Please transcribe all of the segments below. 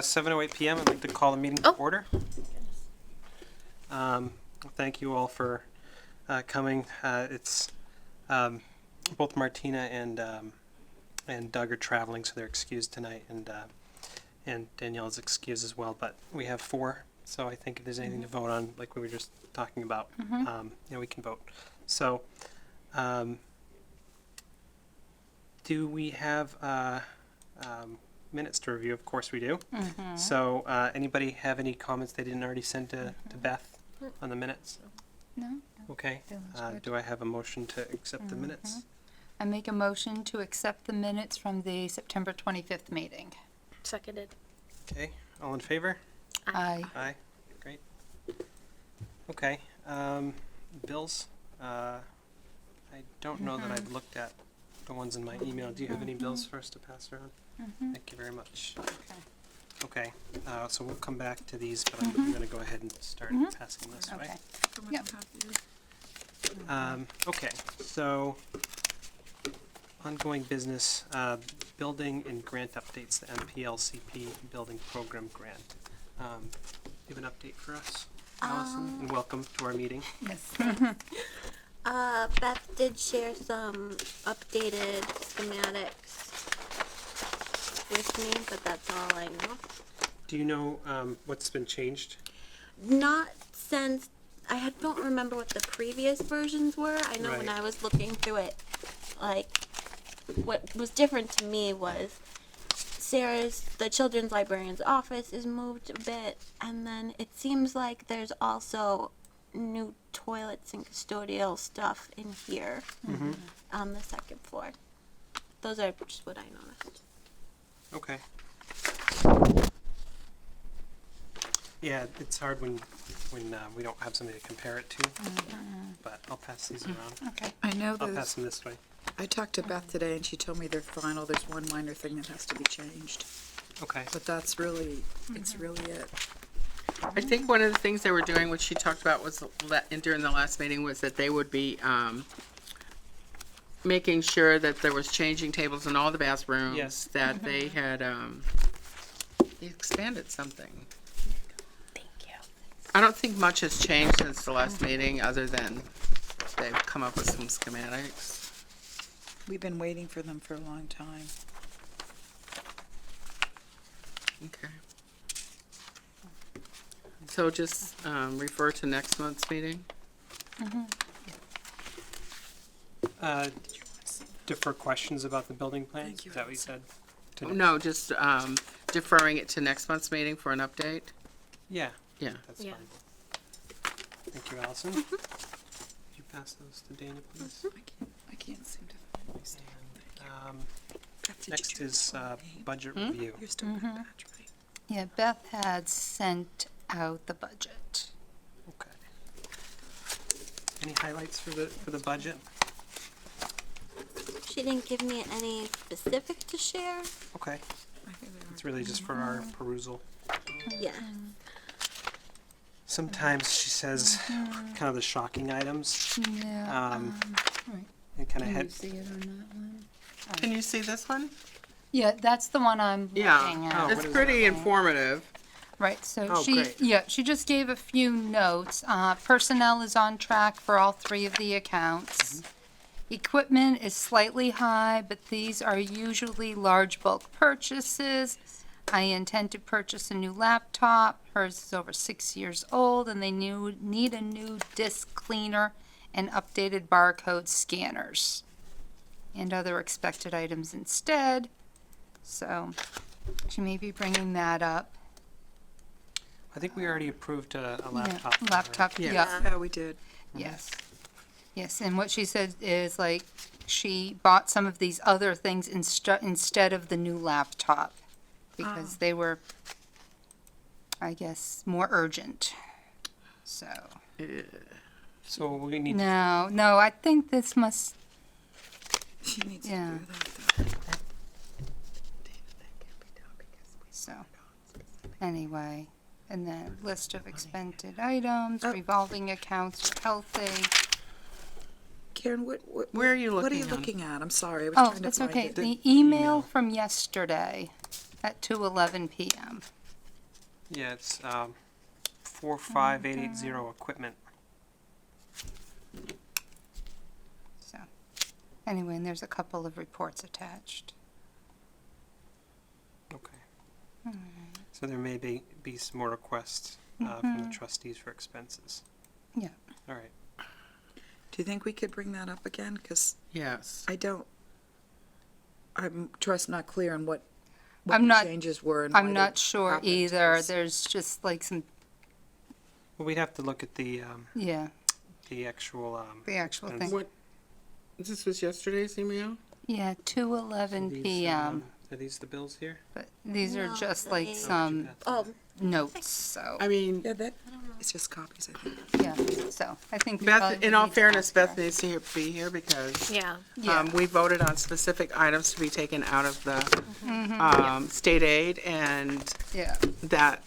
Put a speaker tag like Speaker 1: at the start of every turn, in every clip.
Speaker 1: 7:08 p.m. I'd like to call the meeting to order. Thank you all for coming. It's both Martina and Doug are traveling, so they're excused tonight, and Danielle is excused as well. But we have 4, so I think if there's anything to vote on, like we were just talking about, we can vote. So, do we have minutes to review? Of course we do. So anybody have any comments they didn't already send to Beth on the minutes?
Speaker 2: No.
Speaker 1: Okay. Do I have a motion to accept the minutes?
Speaker 2: I make a motion to accept the minutes from the September 25th meeting.
Speaker 3: Seconded.
Speaker 1: Okay. All in favor?
Speaker 2: Aye.
Speaker 1: Aye. Great. Okay. Bills. I don't know that I've looked at the ones in my email. Do you have any bills for us to pass around? Thank you very much. Okay, so we'll come back to these, but I'm going to go ahead and start passing this way.
Speaker 2: Okay. Yep.
Speaker 1: Okay, so ongoing business, building and grant updates, the MPLCP building program grant. You have an update for us, Allison, and welcome to our meeting.
Speaker 2: Yes.
Speaker 3: Beth did share some updated schematics with me, but that's all I know.
Speaker 1: Do you know what's been changed?
Speaker 3: Not since, don't remember what the previous versions were. I know when
Speaker 1: Right.
Speaker 3: I was looking through it, like, what was different to me was the children's librarian's office is moved a bit, and then it seems like there's also new toilets and custodial stuff in here on the second floor. Those are just what I noticed.
Speaker 1: Okay. Yeah, it's hard when we don't have something to compare it to, but I'll pass these around.
Speaker 2: Okay.
Speaker 4: I know
Speaker 1: I'll pass them this way.
Speaker 4: I talked to Beth today and she told me they're final. There's one minor thing that has to be changed.
Speaker 1: Okay.
Speaker 4: But that's really, it's really it.
Speaker 5: I think one of the things they were doing, which she talked about was during the last meeting, was that they would be making sure that there was changing tables in all the bathrooms.
Speaker 1: Yes.
Speaker 5: That they had they expanded something.
Speaker 3: Thank you.
Speaker 5: I don't think much has changed since the last meeting, other than they've come up with some schematics.
Speaker 4: We've been waiting for them for a long time.
Speaker 5: Okay. So just refer to next month's meeting.
Speaker 1: Defer questions about the building plans?
Speaker 4: Thank you,
Speaker 1: Is that what you said?
Speaker 5: No, just deferring it to next month's meeting for an update.
Speaker 1: Yeah.
Speaker 5: Yeah.
Speaker 1: That's
Speaker 3: Yeah.
Speaker 1: fine. Thank you, Allison. Could you pass those to Dana, please?
Speaker 4: I can't seem to find my stuff.
Speaker 1: And,
Speaker 4: Beth, did you
Speaker 1: next
Speaker 4: change
Speaker 1: is
Speaker 4: the name?
Speaker 1: budget review.
Speaker 4: You're still Beth Batch, right?
Speaker 2: Yeah, Beth had sent out the budget.
Speaker 1: Okay. Any highlights for the budget?
Speaker 3: She didn't give me any specific to share.
Speaker 1: Okay.
Speaker 4: I think they
Speaker 1: It's really just for our perusal.
Speaker 3: Yes.
Speaker 1: Sometimes she says kind of the shocking items,
Speaker 2: Yeah. Right.
Speaker 1: and kind of
Speaker 2: Can you
Speaker 1: head.
Speaker 2: see it on that one?
Speaker 5: Can you see this one?
Speaker 2: Yeah, that's the one I'm looking
Speaker 5: Yeah,
Speaker 2: at.
Speaker 5: it's pretty informative.
Speaker 2: Right, so
Speaker 1: Oh, great.
Speaker 2: she just gave a few notes. Personnel is on track for all 3 of the accounts. Equipment is slightly high, but these are usually large bulk purchases. I intend to purchase a new laptop. Hers is over 6 years old, and they need a new disk cleaner and updated barcode scanners and other expected items instead. So she may be bringing that up.
Speaker 1: I think we already approved a laptop.
Speaker 2: Yeah, laptop,
Speaker 5: Yeah.
Speaker 2: yeah.
Speaker 4: Yeah, we did.
Speaker 2: Yes. Yes, and what she said is like she bought some of these other things instead of the new laptop because they were, I guess, more urgent. So,
Speaker 1: So we need.
Speaker 2: no, I think this must,
Speaker 4: She needs
Speaker 2: Yeah.
Speaker 4: to do that.
Speaker 2: so, anyway. And then list of expended items, revolving accounts are healthy.
Speaker 4: Karen,
Speaker 5: Where are you
Speaker 4: What are you
Speaker 5: looking on?
Speaker 4: looking at? I'm sorry, I was
Speaker 2: Oh,
Speaker 4: trying to
Speaker 2: that's
Speaker 4: find
Speaker 2: okay.
Speaker 4: it.
Speaker 2: The email from yesterday at 2:11 p.m.
Speaker 1: Yeah, it's 45880 equipment.
Speaker 2: So, anyway, and there's a couple of reports attached.
Speaker 1: Okay. So there may be some more requests from the trustees for expenses.
Speaker 2: Yeah.
Speaker 1: All right.
Speaker 4: Do you think we could bring that up again? Because
Speaker 5: Yes.
Speaker 4: I'm just not clear on what
Speaker 2: I'm
Speaker 4: the
Speaker 2: not-
Speaker 4: changes were and
Speaker 2: I'm
Speaker 4: why they
Speaker 2: not sure
Speaker 4: happened.
Speaker 2: either. There's just like some,
Speaker 1: Well, we'd have to look at the actual
Speaker 2: the actual
Speaker 1: expense.
Speaker 2: thing.
Speaker 5: What, this was yesterday's email?
Speaker 2: Yeah, 2:11
Speaker 1: These,
Speaker 2: p.m.
Speaker 1: Are these the bills here?
Speaker 2: But these are
Speaker 3: No,
Speaker 2: just
Speaker 3: the
Speaker 2: like
Speaker 3: eight.
Speaker 2: some
Speaker 3: Oh,
Speaker 2: notes, so,
Speaker 5: I mean,
Speaker 4: Yeah, it's just copies, I think.
Speaker 2: yeah, so I think. we probably
Speaker 5: Beth, in
Speaker 2: would
Speaker 5: all
Speaker 2: need to
Speaker 5: fairness,
Speaker 2: ask her.
Speaker 5: Beth needs to be here because
Speaker 6: Yeah.
Speaker 2: Yeah.
Speaker 5: we voted on specific items to be taken out of the state aid, and
Speaker 2: Yeah,
Speaker 5: that,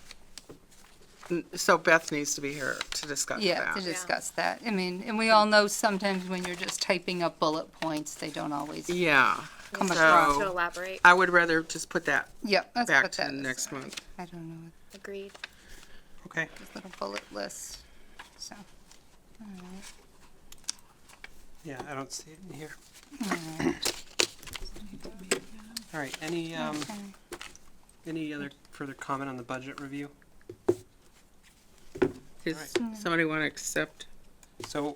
Speaker 5: so Beth needs to be here to discuss
Speaker 2: yeah, to
Speaker 5: that.
Speaker 2: discuss that. I mean, and we all know sometimes when you're just typing up bullet points, they don't always
Speaker 5: Yeah,
Speaker 2: come
Speaker 5: So-
Speaker 2: across.
Speaker 6: To elaborate.
Speaker 5: I would rather just put that
Speaker 2: Yeah, let's
Speaker 5: back
Speaker 2: put
Speaker 5: to
Speaker 2: that
Speaker 5: next
Speaker 2: aside.
Speaker 5: month.
Speaker 2: I don't know,
Speaker 6: Agreed.
Speaker 1: Okay.
Speaker 2: this little bullet list, so. All right.
Speaker 1: Yeah, I don't see it in here.
Speaker 2: All right.
Speaker 1: All right.
Speaker 2: Okay.
Speaker 1: Any other further comment on the budget review?
Speaker 5: Does somebody want to accept?
Speaker 1: So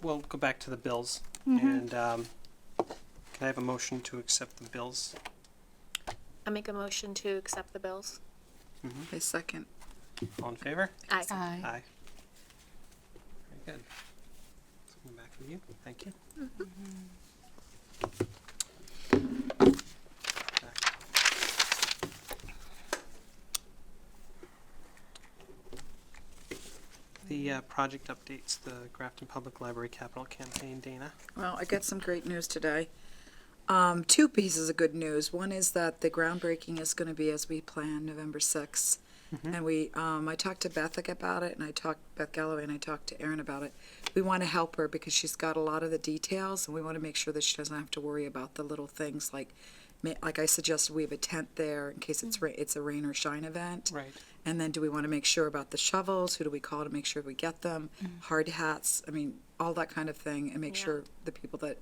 Speaker 1: we'll go back to the bills, and can I have a motion to accept the bills?
Speaker 6: I make a motion to accept the bills.
Speaker 4: A second.
Speaker 1: All in favor?
Speaker 6: Aye.
Speaker 2: Aye.
Speaker 1: Aye. Very good. Let's go back with you. Thank you. Back. The project updates, the Grafton Public Library Capital Campaign, Dana.
Speaker 4: Well, I got some great news today. Two pieces of good news. One is that the groundbreaking is going to be as we planned, November 6th. And I talked to Beth about it, and Beth Galloway, and I talked to Erin about it. We want to help her because she's got a lot of the details, and we want to make sure that she doesn't have to worry about the little things like I suggested we have a tent there in case it's a rain or shine event.
Speaker 1: Right.
Speaker 4: And then do we want to make sure about the shovels? Who do we call to make sure we get them? Hard hats, I mean, all that kind of thing, and make
Speaker 6: Yeah.
Speaker 4: sure the people that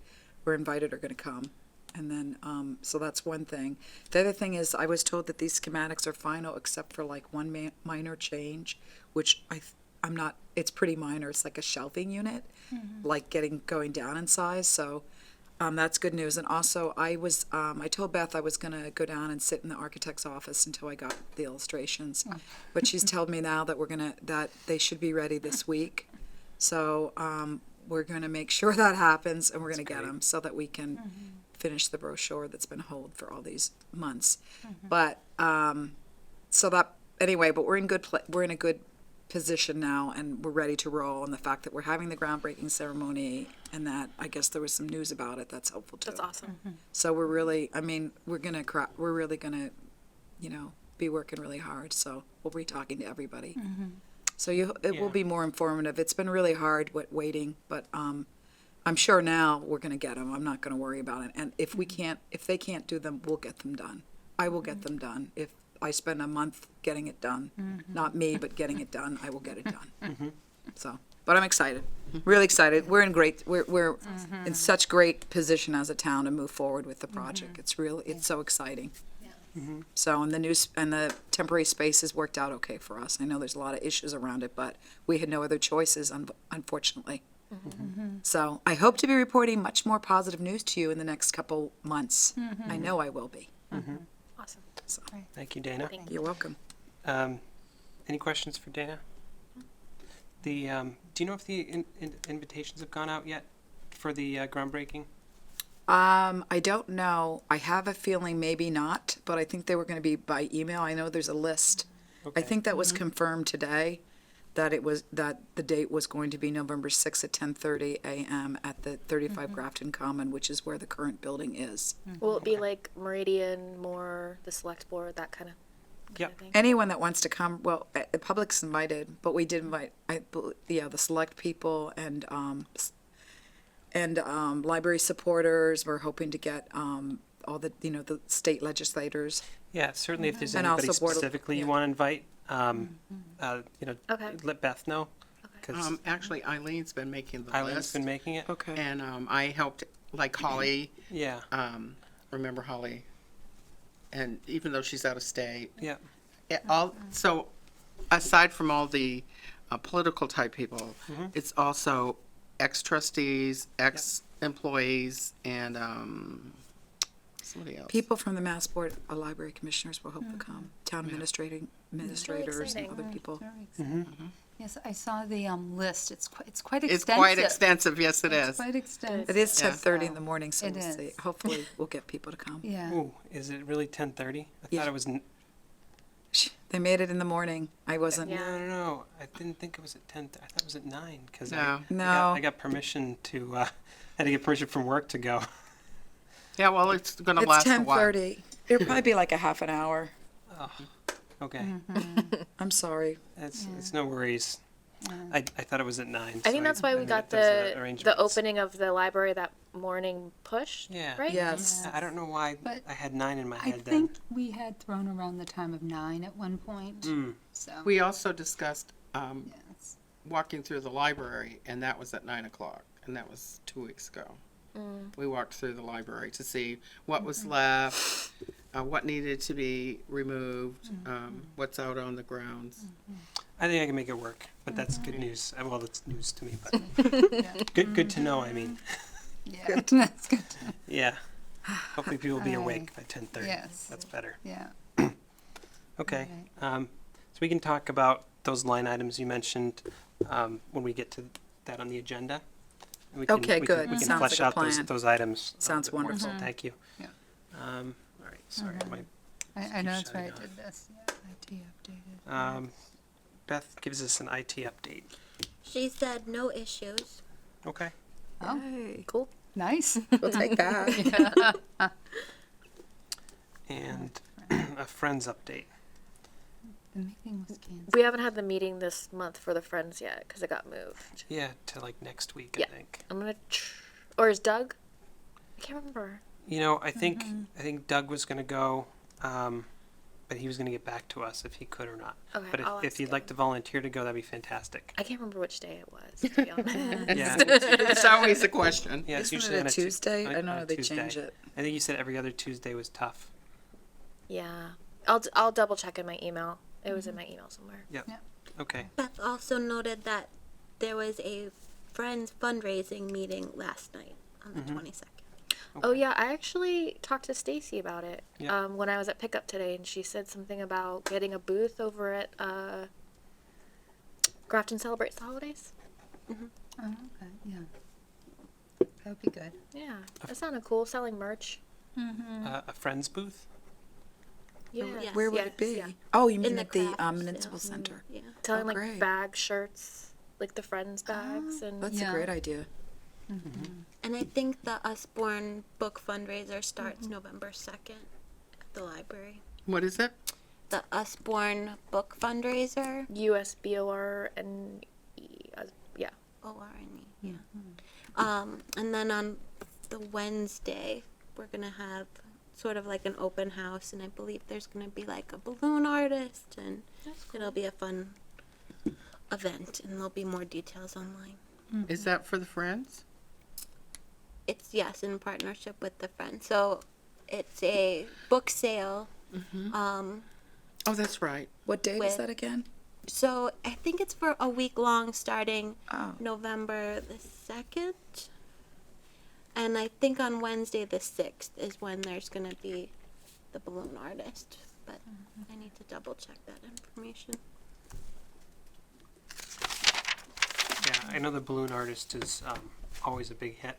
Speaker 4: were invited are going to come. And then, so that's one thing. The other thing is, I was told that these schematics are final except for like one minor change, which I'm not, it's pretty minor. It's like a shelving unit, like going down in size, so that's good news. And also, I told Beth I was gonna go down and sit in the architect's office until I got the illustrations. But she's told me now that they should be ready this week. So, we're gonna make sure that happens, and we're gonna get them so that we can finish the brochure that's been hold for all these months. But, so that, anyway, but we're in a good position now, and we're ready to roll. And the fact that we're having the groundbreaking ceremony, and that I guess there was some news about it, that's helpful too.
Speaker 6: That's awesome.
Speaker 4: So we're really, I mean, we're really gonna, be working really hard. So we'll be talking to everybody. So it will
Speaker 1: Yeah.
Speaker 4: be more informative. It's been really hard waiting, but I'm sure now we're gonna get them. I'm not gonna worry about it. And if they can't do them, we'll get them done. I will get them done. If I spend a month getting it done, not me, but getting it done, I will get it done. So, but I'm excited, really excited. We're in such great position as a town to move forward with the project. It's so exciting. So, and the temporary space has worked out okay for us. I know there's a lot of issues around it, but we had no other choices, unfortunately. So I hope to be reporting much more positive news to you in the next couple months. I know I will be.
Speaker 6: Awesome.
Speaker 4: So,
Speaker 1: Thank you, Dana.
Speaker 6: Thank
Speaker 4: you're welcome.
Speaker 1: Any questions for Dana? Do you know if the invitations have gone out yet for the groundbreaking?
Speaker 4: I don't know. I have a feeling maybe not, but I think they were going to be by email. I know there's a list.
Speaker 1: Okay.
Speaker 4: I think that was confirmed today, that the date was going to be November 6th at 10:30 a.m. at the 35 Grafton Common, which is where the current building is.
Speaker 6: Will it be like Meridian, more the select board, that kind of
Speaker 1: Yep.
Speaker 6: thing?
Speaker 4: Anyone that wants to come, well, the public's invited, but we did invite, the select people and library supporters. We're hoping to get, all the, the state legislators.
Speaker 1: Yeah, certainly if there's
Speaker 4: And
Speaker 1: anybody
Speaker 4: also Board of-
Speaker 1: specifically you
Speaker 4: yeah.
Speaker 1: want to invite,
Speaker 6: Okay.
Speaker 1: let Beth know. Because
Speaker 5: Actually, Eileen's been making the
Speaker 1: Eileen's
Speaker 5: list.
Speaker 1: been making it.
Speaker 4: Okay.
Speaker 5: And I helped, like Holly,
Speaker 1: Yeah,
Speaker 5: remember Holly? And even though she's out of state.
Speaker 1: yeah.
Speaker 5: So aside from all the political type people,
Speaker 1: Mm-hmm.
Speaker 5: it's also ex-trustees, ex-employees, and somebody else.
Speaker 4: People from the Mass Board of Library Commissioners will hope to come. Town administrators and
Speaker 6: exciting.
Speaker 4: other people.
Speaker 2: Very exciting. Yes, I saw the list. It's quite
Speaker 5: It's
Speaker 2: extensive.
Speaker 5: quite extensive, yes it
Speaker 2: It's
Speaker 5: is.
Speaker 2: quite extensive.
Speaker 4: It is
Speaker 5: Yeah.
Speaker 4: 10:30 in the morning, so
Speaker 2: It
Speaker 4: we'll see.
Speaker 2: is.
Speaker 4: Hopefully, we'll get people to come.
Speaker 2: Yeah.
Speaker 1: Ooh, is it really 10:30? I
Speaker 4: Yeah.
Speaker 1: thought it was.
Speaker 4: They made it in the morning. I wasn't.
Speaker 6: Yeah.
Speaker 1: No. I didn't think it was at 10. I thought it was at 9 because
Speaker 5: No.
Speaker 1: I got permission to. I had to get permission from work to go.
Speaker 5: Yeah, well, it's gonna
Speaker 4: It's
Speaker 5: last a while.
Speaker 4: 10:30. It'll probably be like a half an hour.
Speaker 1: Oh, okay.
Speaker 4: I'm sorry.
Speaker 1: It's no worries. I thought it was at 9.
Speaker 6: I think that's why we got the opening of the library that morning pushed.
Speaker 1: Yeah.
Speaker 6: Right.
Speaker 4: Yes.
Speaker 1: I don't know why
Speaker 2: But
Speaker 1: I had 9 in my
Speaker 2: I
Speaker 1: head
Speaker 2: think we had thrown around the time of 9 at one point.
Speaker 1: then.
Speaker 2: So
Speaker 5: We also discussed
Speaker 2: yes.
Speaker 5: walking through the library, and that was at 9:00, and that was 2 weeks ago. We walked through the library to see what was left, what needed to be removed, what's out on the grounds.
Speaker 1: I think I can make it work, but that's good news. Well, that's news to me, but
Speaker 2: Yeah.
Speaker 1: good to know. I mean,
Speaker 2: Yeah. That's good.
Speaker 1: yeah. Hopefully, people will be
Speaker 2: All
Speaker 1: awake
Speaker 2: right.
Speaker 1: by 10:30.
Speaker 2: Yes.
Speaker 1: That's better.
Speaker 2: Yeah.
Speaker 1: Okay.
Speaker 2: All
Speaker 1: So we can talk about those line items you mentioned when we get to that on the agenda. And we
Speaker 4: Okay, good.
Speaker 1: We can
Speaker 4: Sounds
Speaker 1: flesh
Speaker 4: like a
Speaker 1: out
Speaker 4: plan.
Speaker 1: those items. a
Speaker 4: Sounds
Speaker 1: little bit more, so
Speaker 4: wonderful.
Speaker 1: thank you.
Speaker 2: Yeah.
Speaker 1: All right. Sorry. My
Speaker 2: I know
Speaker 1: keeps
Speaker 2: that's why I
Speaker 1: shutting
Speaker 2: did this. Yeah. IT updated.
Speaker 1: Beth gives us an IT update.
Speaker 3: She said no issues.
Speaker 1: Okay.
Speaker 2: Oh,
Speaker 4: Hey,
Speaker 6: Cool.
Speaker 2: nice.
Speaker 4: we'll take that.
Speaker 1: And a friends update.
Speaker 2: The meeting was canceled.
Speaker 6: We haven't had the meeting this month for the Friends yet because it got moved.
Speaker 1: Yeah, to like next week,
Speaker 6: Yeah.
Speaker 1: I think.
Speaker 6: I'm gonna. Or is Doug? I can't remember.
Speaker 1: You know, I think Doug was gonna go, but he was gonna get back to us if he could or not.
Speaker 6: Okay,
Speaker 1: But
Speaker 6: I'll
Speaker 1: if
Speaker 6: ask
Speaker 1: you'd like
Speaker 6: him.
Speaker 1: to volunteer to go, that'd be fantastic.
Speaker 6: I can't remember which day it was. To be honest.
Speaker 1: Yeah.
Speaker 5: It's always a question.
Speaker 1: Yeah, it's
Speaker 4: Isn't
Speaker 1: usually
Speaker 4: it
Speaker 1: on
Speaker 4: a
Speaker 1: a Tu-
Speaker 4: Tuesday?
Speaker 1: on
Speaker 4: I
Speaker 1: a-
Speaker 4: don't know,
Speaker 1: on a
Speaker 4: they
Speaker 1: Tuesday.
Speaker 4: change it.
Speaker 1: I think you said every other Tuesday was tough.
Speaker 6: Yeah. I'll double check in my email. It was in my email somewhere.
Speaker 1: Okay.
Speaker 3: Beth also noted that there was a Friends fundraising meeting last night on the 22nd.
Speaker 6: Oh yeah, I actually talked to Stacy about it
Speaker 1: Yeah.
Speaker 6: when I was at pickup today, and she said something about getting a booth over at Grafton Celebrates the Holidays.
Speaker 2: Oh, okay. Yeah. That would be good.
Speaker 6: Yeah, that sounded cool. Selling merch.
Speaker 1: A friends booth?
Speaker 6: Yeah.
Speaker 3: yes,
Speaker 4: Where would
Speaker 6: yes,
Speaker 4: it be?
Speaker 6: yeah.
Speaker 4: Oh, you
Speaker 3: In
Speaker 4: mean
Speaker 3: the
Speaker 4: at the
Speaker 3: craft
Speaker 4: municipal
Speaker 3: sale.
Speaker 4: center?
Speaker 3: Yeah.
Speaker 6: Selling
Speaker 4: Oh,
Speaker 6: like
Speaker 4: great.
Speaker 6: bag shirts, like the Friends bags, and
Speaker 4: That's
Speaker 2: Yeah.
Speaker 4: a great idea.
Speaker 3: And I think the Usborne book fundraiser starts November 2nd at the library.
Speaker 5: What is it?
Speaker 3: The Usborne book fundraiser.
Speaker 6: USBORNE. Yeah.
Speaker 3: ORNE, yeah. And then on the Wednesday, we're gonna have sort of like an open house, and I believe there's gonna be like a balloon artist, and it'll be a fun event, and there'll be more details online.
Speaker 5: Is that for the Friends?
Speaker 3: It's, yes, in partnership with the Friends. So it's a book sale.
Speaker 5: Oh, that's right.
Speaker 4: What date is
Speaker 3: With-
Speaker 4: that again?
Speaker 3: So I think it's for a week long, starting
Speaker 4: Oh,
Speaker 3: November the 2nd. And I think on Wednesday the 6th is when there's going to be the balloon artist. But I need to double check that information.
Speaker 1: Yeah, I know the balloon artist is always a big hit.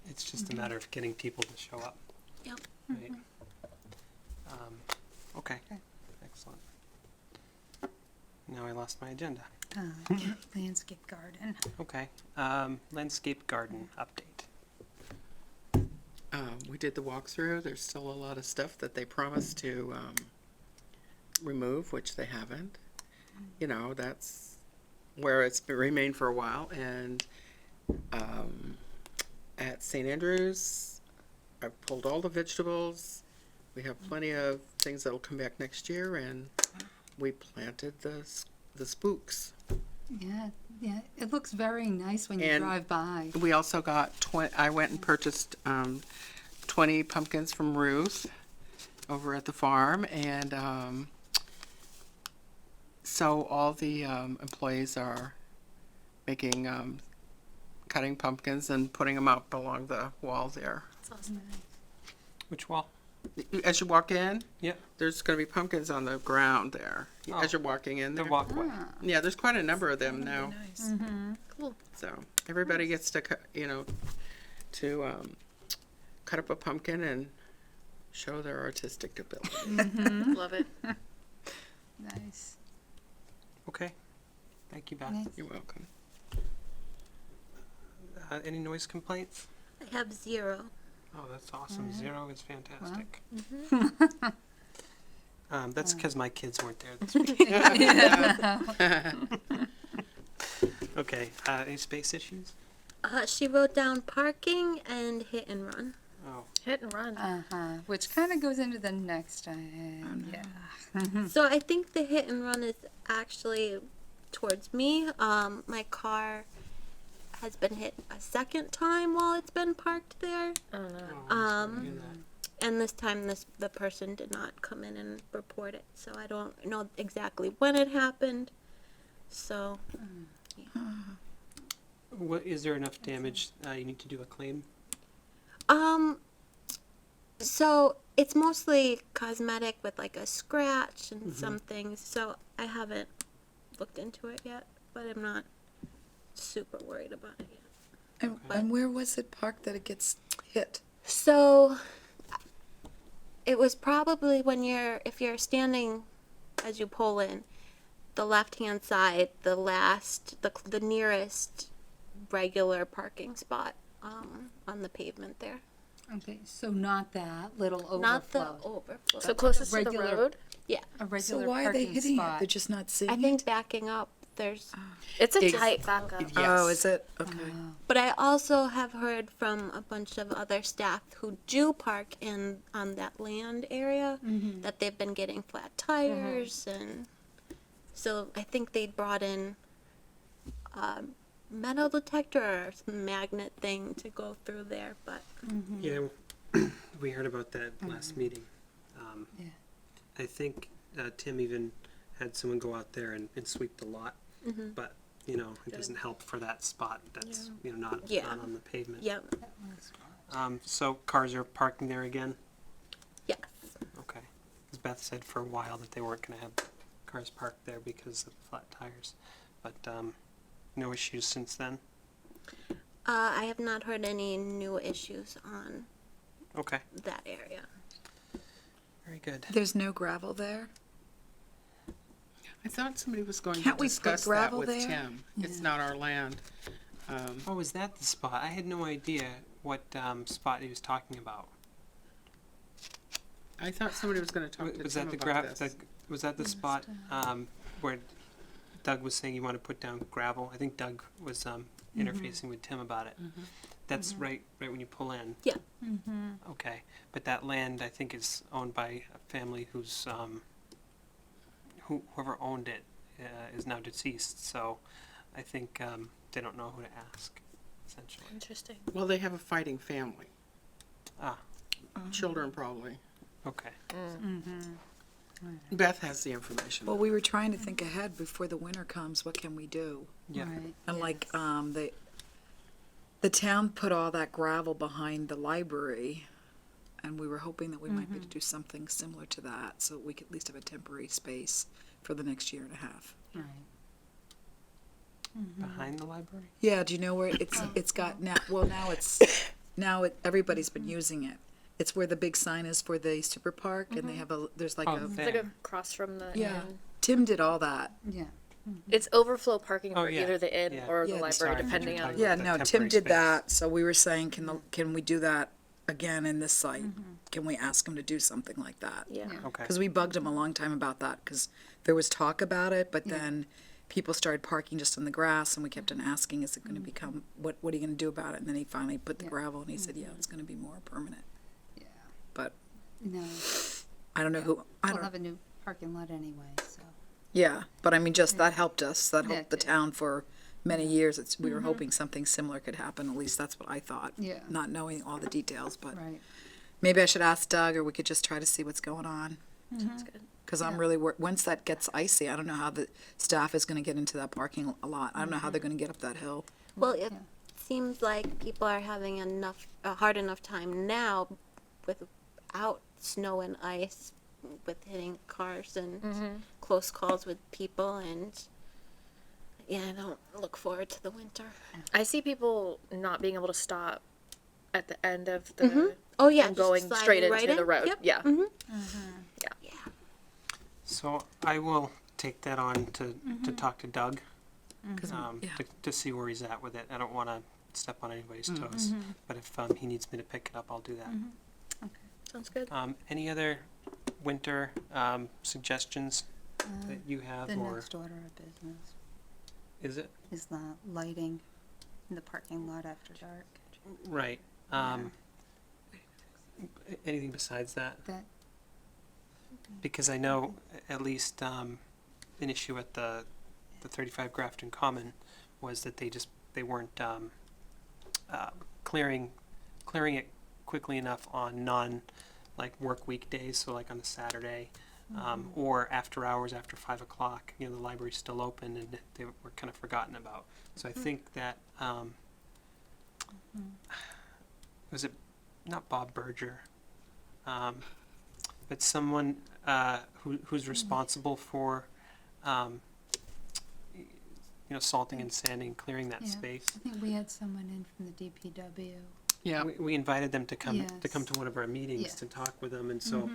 Speaker 1: It's just a matter of getting people to show up.
Speaker 3: Yep.
Speaker 1: Right. Okay. Excellent. Now I lost my agenda.
Speaker 2: Landscape garden.
Speaker 1: Okay. Landscape garden update.
Speaker 5: We did the walkthrough. There's still a lot of stuff that they promised to remove, which they haven't. You know, that's where it's remained for a while. And at St. Andrews, I've pulled all the vegetables. We have plenty of things that'll come back next year, and we planted the spooks.
Speaker 2: Yeah, yeah. It looks very nice when you
Speaker 5: And
Speaker 2: drive by.
Speaker 5: We also got I went and purchased 20 pumpkins from Ruth over at the farm, and so all the employees are making cutting pumpkins and putting them up along the wall there.
Speaker 6: That's awesome.
Speaker 1: Which wall?
Speaker 5: As you walk in,
Speaker 1: Yep.
Speaker 5: there's going to be pumpkins on the ground there.
Speaker 1: Oh.
Speaker 5: As you're walking in
Speaker 1: The
Speaker 5: there.
Speaker 1: walkway.
Speaker 5: Yeah, there's quite a number of them now.
Speaker 4: Nice.
Speaker 6: Cool.
Speaker 5: So everybody gets to cut up a pumpkin and show their artistic ability.
Speaker 6: Love it.
Speaker 2: Nice.
Speaker 1: Okay. Thank you, Beth.
Speaker 2: Nice.
Speaker 5: You're welcome.
Speaker 1: Any noise complaints?
Speaker 3: I have 0.
Speaker 1: Oh, that's awesome. 0 is fantastic.
Speaker 3: Mm-hmm.
Speaker 1: That's because my kids weren't there this week. Okay. Any space issues?
Speaker 3: She wrote down parking and hit and run.
Speaker 1: Oh,
Speaker 6: Hit and run.
Speaker 2: Uh-huh. Which kind of goes into the next item. Yeah.
Speaker 3: So I think the hit and run is actually towards me. My car has been hit a second time while it's been parked there.
Speaker 6: Oh no.
Speaker 1: I'm sorry to hear that.
Speaker 3: And this time the person did not come in and report it. So I don't know exactly when it happened. So
Speaker 1: What is there enough damage? You need to do a claim.
Speaker 3: so it's mostly cosmetic with like a scratch and some things. So I haven't looked into it yet, but I'm not super worried about it yet.
Speaker 4: And where was it parked that it gets hit?
Speaker 3: So it was probably if you're standing as you pull in, the left-hand side, the nearest regular parking spot on the pavement there.
Speaker 2: Okay, so not that little overflow.
Speaker 3: Not the overflow.
Speaker 6: So closest to the
Speaker 2: regular-
Speaker 6: road.
Speaker 2: A regular
Speaker 4: So why are they
Speaker 2: parking
Speaker 4: hitting it?
Speaker 2: spot.
Speaker 4: They're just not seeing
Speaker 3: I
Speaker 4: it?
Speaker 3: think backing up, there's.
Speaker 6: It's a
Speaker 5: Ex-
Speaker 6: tight backup.
Speaker 5: Yes.
Speaker 4: Oh, is it? Okay.
Speaker 3: But I also have heard from a bunch of other staff who do park on that land area that they've been getting flat tires, and so I think they brought in a metal detector or some magnet thing to go through there. But
Speaker 1: Yeah, we heard about that last meeting.
Speaker 2: Yeah.
Speaker 1: I think Tim even had someone go out there and sweep the lot, but it doesn't help for that spot that's not
Speaker 3: Yeah.
Speaker 1: on the pavement.
Speaker 3: yeah,
Speaker 1: So cars are parking there again.
Speaker 3: yes,
Speaker 1: Okay. As Beth said for a while that they weren't going to have cars parked there because of flat tires, but no issues since then.
Speaker 3: I have not heard any new issues on
Speaker 1: Okay.
Speaker 3: that area.
Speaker 1: Very good.
Speaker 4: There's no gravel there?
Speaker 5: I thought somebody was going
Speaker 4: Can't
Speaker 5: to
Speaker 4: we put
Speaker 5: discuss that
Speaker 4: gravel
Speaker 5: with
Speaker 4: there?
Speaker 5: Tim. It's not our land.
Speaker 1: Oh, is that the spot? I had no idea what spot he was talking about.
Speaker 5: I thought somebody was going to talk to
Speaker 1: Was
Speaker 5: Tim
Speaker 1: that the
Speaker 5: about this.
Speaker 1: was that the spot where Doug was saying you want to put down gravel? I think Doug was interfacing with Tim about it. That's right when you pull in.
Speaker 3: Yeah.
Speaker 1: Okay, but that land I think is owned by a family who's whoever owned it is now deceased. So I think they don't know who to ask. Essentially.
Speaker 6: Interesting.
Speaker 5: Well, they have a fighting family.
Speaker 1: Ah.
Speaker 5: Children probably.
Speaker 1: Okay.
Speaker 5: Beth has the information.
Speaker 4: Well, we were trying to think ahead before the winter comes. What can we do?
Speaker 1: Yeah.
Speaker 2: Right.
Speaker 4: And like, the town put all that gravel behind the library, and we were hoping that we might be able to do something similar to that, so we could at least have a temporary space for the next year and a half.
Speaker 2: Right.
Speaker 1: Behind the library.
Speaker 4: Yeah, do you know where it's got now? Well, everybody's been using it. It's where the big sign is for the super park, and they have there's like
Speaker 1: Oh,
Speaker 4: a,
Speaker 6: It's
Speaker 1: there.
Speaker 6: like across from the
Speaker 4: yeah.
Speaker 6: inn.
Speaker 4: Tim did all that.
Speaker 2: Yeah.
Speaker 6: It's overflow parking
Speaker 1: Oh,
Speaker 6: for
Speaker 1: yeah.
Speaker 6: either the inn
Speaker 1: Yeah.
Speaker 6: or
Speaker 4: Yeah,
Speaker 6: the library,
Speaker 1: sorry,
Speaker 6: depending
Speaker 1: you're
Speaker 6: on.
Speaker 1: talking
Speaker 4: Yeah,
Speaker 1: the
Speaker 4: no, Tim
Speaker 1: temporary
Speaker 4: did
Speaker 1: space.
Speaker 4: that, so we were saying, can we do that again in this site? Can we ask him to do something like that?
Speaker 6: Yeah.
Speaker 1: Okay.
Speaker 4: Because we bugged him a long time about that, because there was talk about it, but then people started parking just on the grass, and we kept on asking, is it going to become, what are you going to do about it? And then he finally put the gravel, and he said, yeah, it's going to be more permanent. but
Speaker 2: No,
Speaker 4: I don't know who, I
Speaker 2: we'll
Speaker 4: don't,
Speaker 2: have a new parking lot anyway, so.
Speaker 4: yeah, but I mean, just that helped us, that
Speaker 2: Yeah,
Speaker 4: helped the
Speaker 2: it did.
Speaker 4: town for many years. We were hoping something similar could happen, at least that's what I thought.
Speaker 2: Yeah.
Speaker 4: Not knowing all the details, but
Speaker 2: Right.
Speaker 4: maybe I should ask Doug, or we could just try to see what's going on.
Speaker 6: Sounds good.
Speaker 4: Because I'm
Speaker 2: Yeah.
Speaker 4: really, once that gets icy, I don't know how the staff is gonna get into that parking lot. I don't know how they're gonna get up that hill.
Speaker 3: Well, it
Speaker 2: Yeah.
Speaker 3: seems like people are having a hard enough time now without snow and ice, with hitting cars and close calls with people, and yeah, I don't look forward to the winter.
Speaker 6: I see people not being able to stop at the end of the
Speaker 3: Oh yeah,
Speaker 6: and
Speaker 3: just
Speaker 6: going
Speaker 3: sliding
Speaker 6: straight into
Speaker 3: right
Speaker 6: the
Speaker 3: in.
Speaker 6: road.
Speaker 3: Yep.
Speaker 6: Yeah.
Speaker 3: Yeah.
Speaker 1: So I will take that on to talk to Doug,
Speaker 4: Yeah.
Speaker 1: to see where he's at with it. I don't want to step on anybody's toes, but if he needs me to pick it up, I'll do that.
Speaker 6: Sounds good.
Speaker 1: Any other winter suggestions that you have,
Speaker 2: The
Speaker 1: or
Speaker 2: next order of business
Speaker 1: is it
Speaker 2: is the lighting in the parking lot after dark.
Speaker 1: right? Anything besides that?
Speaker 2: That,
Speaker 1: Because I know at least an issue at the 35 Grafton Common was that they weren't clearing it quickly enough on work weekdays, so like on a Saturday, or after hours after 5 o'clock. The library's still open and they were kind of forgotten about. So I think that was it not Bob Berger, but someone who's responsible for salting and sanding, clearing that
Speaker 2: Yeah.
Speaker 1: space.
Speaker 2: I think we had someone in from the DPW.
Speaker 5: Yeah.
Speaker 1: We invited them to come
Speaker 2: Yes.
Speaker 1: to one of our meetings
Speaker 2: Yes.
Speaker 1: to talk with them, and so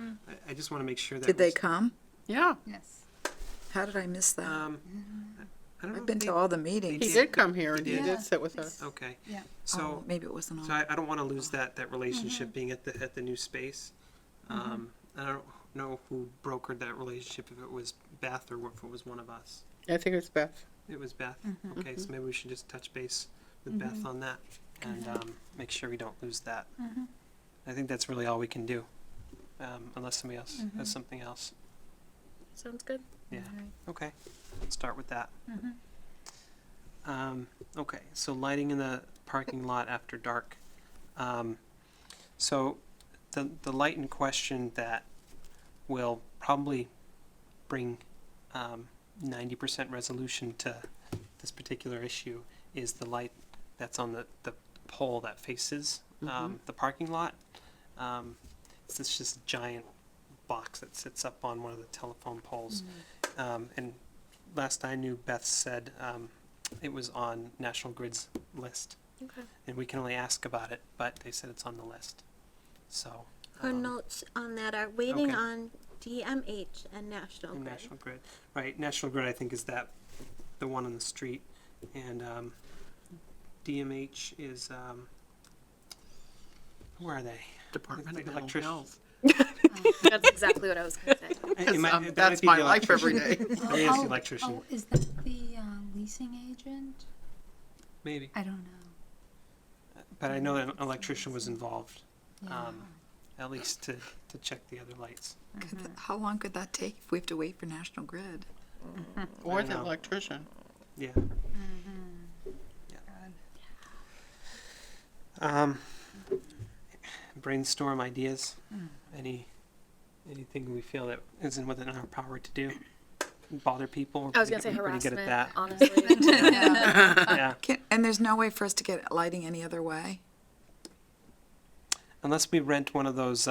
Speaker 1: I just want to make sure that
Speaker 4: Did they come?
Speaker 5: Yeah.
Speaker 2: Yes.
Speaker 4: How did I miss that?
Speaker 1: I don't know
Speaker 4: I've
Speaker 1: if
Speaker 4: been
Speaker 1: they-
Speaker 4: to all the meetings.
Speaker 5: He did come here and he
Speaker 1: did?
Speaker 5: did sit with us.
Speaker 1: Okay,
Speaker 2: Yeah.
Speaker 1: so
Speaker 4: Oh, maybe it wasn't on.
Speaker 1: so I don't want to lose that relationship being at the new space. I don't know who brokered that relationship, if it was Beth or if it was one of us.
Speaker 5: I think it's Beth.
Speaker 1: It was Beth. Okay, so maybe we should just touch base with Beth on that and make sure we don't lose that. I think that's really all we can do, unless somebody else has something else.
Speaker 6: Sounds good.
Speaker 1: Yeah. Okay. Start with that. Okay. So lighting in the parking lot after dark. So the light in question that will probably bring 90% resolution to this particular issue is the light that's on the pole that faces the parking lot. It's this just giant box that sits up on one of the telephone poles. And last I knew, Beth said it was on National Grid's list.
Speaker 6: Okay.
Speaker 1: And we can only ask about it, but they said it's on the list. So.
Speaker 3: Her notes on that are waiting
Speaker 1: Okay.
Speaker 3: on DMH and National
Speaker 1: And
Speaker 3: Grid.
Speaker 1: National Grid, right? National Grid, I think, is the one on the street, and DMH is where are they?
Speaker 5: Department
Speaker 1: The
Speaker 5: of Mental
Speaker 1: electrician.
Speaker 5: Health.
Speaker 6: That's exactly what I was going to say.
Speaker 1: It might- that
Speaker 5: That's
Speaker 1: might be
Speaker 5: my
Speaker 1: the
Speaker 5: life every
Speaker 1: electrician.
Speaker 5: day.
Speaker 1: Maybe it's the electrician.
Speaker 2: Oh, is that the leasing agent?
Speaker 1: Maybe,
Speaker 2: I don't know.
Speaker 1: but I know that an electrician was involved,
Speaker 2: Yeah.
Speaker 1: at least to check the other lights.
Speaker 4: How long could that take if we have to wait for National Grid?
Speaker 5: Or
Speaker 1: I
Speaker 5: the
Speaker 1: know.
Speaker 5: electrician.
Speaker 1: Yeah.
Speaker 2: God.
Speaker 1: Brainstorm ideas. Anything we feel that isn't within our power to do. Bother people.
Speaker 6: I was going to say
Speaker 1: We're pretty good
Speaker 6: harassment,
Speaker 1: at that.
Speaker 6: honestly.
Speaker 1: Yeah.
Speaker 4: And there's no way for us to get lighting any other way?
Speaker 1: Unless we rent one of those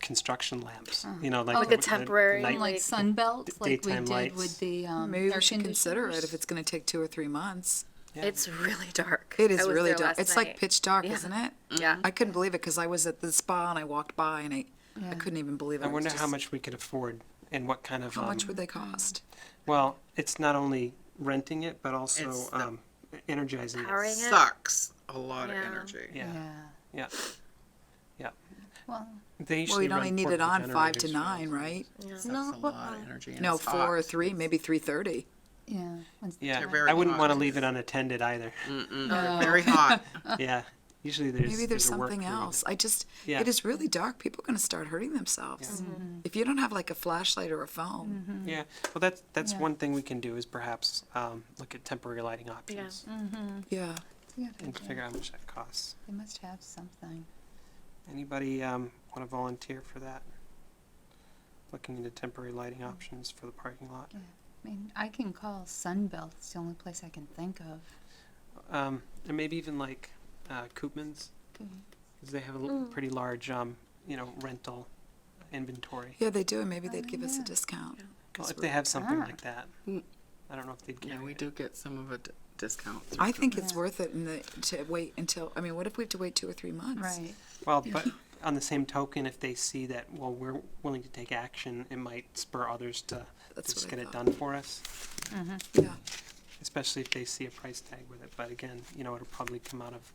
Speaker 1: construction lamps,
Speaker 6: Like the temporary,
Speaker 1: night-
Speaker 2: Like sunbelts, like we
Speaker 1: daytime
Speaker 2: did
Speaker 1: lights.
Speaker 2: with the
Speaker 4: Maybe
Speaker 2: air
Speaker 4: we should consider it
Speaker 2: conditioners.
Speaker 4: if it's gonna take 2 or 3 months.
Speaker 1: Yeah.
Speaker 6: It's really dark.
Speaker 4: It
Speaker 6: I
Speaker 4: is
Speaker 6: was
Speaker 4: really
Speaker 6: there
Speaker 4: dark.
Speaker 6: last
Speaker 4: It's like
Speaker 6: night.
Speaker 4: pitch dark,
Speaker 6: Yeah.
Speaker 4: isn't it?
Speaker 6: Yeah.
Speaker 4: I couldn't believe it because I was at the spa and I walked by and I
Speaker 2: Yeah.
Speaker 4: couldn't even believe it.
Speaker 1: I
Speaker 4: It was
Speaker 1: wonder how
Speaker 4: just-
Speaker 1: much we could afford and what kind of.
Speaker 4: How much would they cost?
Speaker 1: Well, it's not only renting it, but
Speaker 5: It's
Speaker 1: also
Speaker 5: the-
Speaker 1: energizing
Speaker 6: Powering
Speaker 1: it.
Speaker 6: it.
Speaker 5: Sucks a lot of
Speaker 6: Yeah.
Speaker 5: energy.
Speaker 1: Yeah.
Speaker 2: Yeah.
Speaker 1: Yeah.
Speaker 2: Well,
Speaker 1: They
Speaker 4: Well,
Speaker 1: usually
Speaker 4: you'd only
Speaker 1: run
Speaker 4: need it
Speaker 1: portable
Speaker 4: on 5 to
Speaker 1: generators for
Speaker 4: 9,
Speaker 1: those.
Speaker 4: right?
Speaker 6: Yeah.
Speaker 5: Sucks
Speaker 3: No,
Speaker 5: a lot of energy. And
Speaker 4: No,
Speaker 5: it's
Speaker 4: 4 or
Speaker 5: hot.
Speaker 4: 3, maybe 3:30.
Speaker 2: yeah. Once the
Speaker 1: Yeah,
Speaker 5: They're
Speaker 2: dark-
Speaker 5: very
Speaker 1: I wouldn't want to
Speaker 5: hot.
Speaker 1: leave it unattended either.
Speaker 5: They're very hot.
Speaker 1: Yeah, Usually there's
Speaker 4: Maybe there's
Speaker 1: a work
Speaker 4: something
Speaker 1: crew.
Speaker 4: else.
Speaker 1: Yeah.
Speaker 4: It is really dark. People are going to start hurting themselves. If you don't have like a flashlight or a phone.
Speaker 1: Yeah, well, that's
Speaker 2: Yeah.
Speaker 1: one thing we can do is perhaps look at temporary lighting options
Speaker 4: Yeah.
Speaker 2: Yeah,
Speaker 1: and figure out how much that costs.
Speaker 2: they must have something.
Speaker 1: Anybody want to volunteer for that? Looking into temporary lighting options for the parking lot.
Speaker 2: I mean, I can call Sunbelt. It's the only place I can think of.
Speaker 1: And maybe even like Koopmans, because they have a pretty large, rental inventory.
Speaker 4: Yeah, they do. And maybe they'd give us a
Speaker 2: yeah.
Speaker 4: discount.
Speaker 1: Well,
Speaker 4: 'Cause
Speaker 1: if they have something like that,
Speaker 5: Mm.
Speaker 1: I don't know if they'd
Speaker 5: Yeah,
Speaker 1: carry
Speaker 5: we
Speaker 1: it.
Speaker 5: do get some of a discount.
Speaker 4: I think it's
Speaker 2: Yeah.
Speaker 4: worth it to wait until, I mean, what if we have to wait 2 or 3 months?
Speaker 2: Right.
Speaker 1: Well, but on the same token, if they see that, well, we're willing to take action, it might spur others to
Speaker 4: That's
Speaker 1: just
Speaker 4: what
Speaker 1: get
Speaker 4: I
Speaker 1: it
Speaker 4: thought.
Speaker 1: done for us,
Speaker 4: Yeah.
Speaker 1: especially if they see a price tag with it. But again, it'll probably come out of,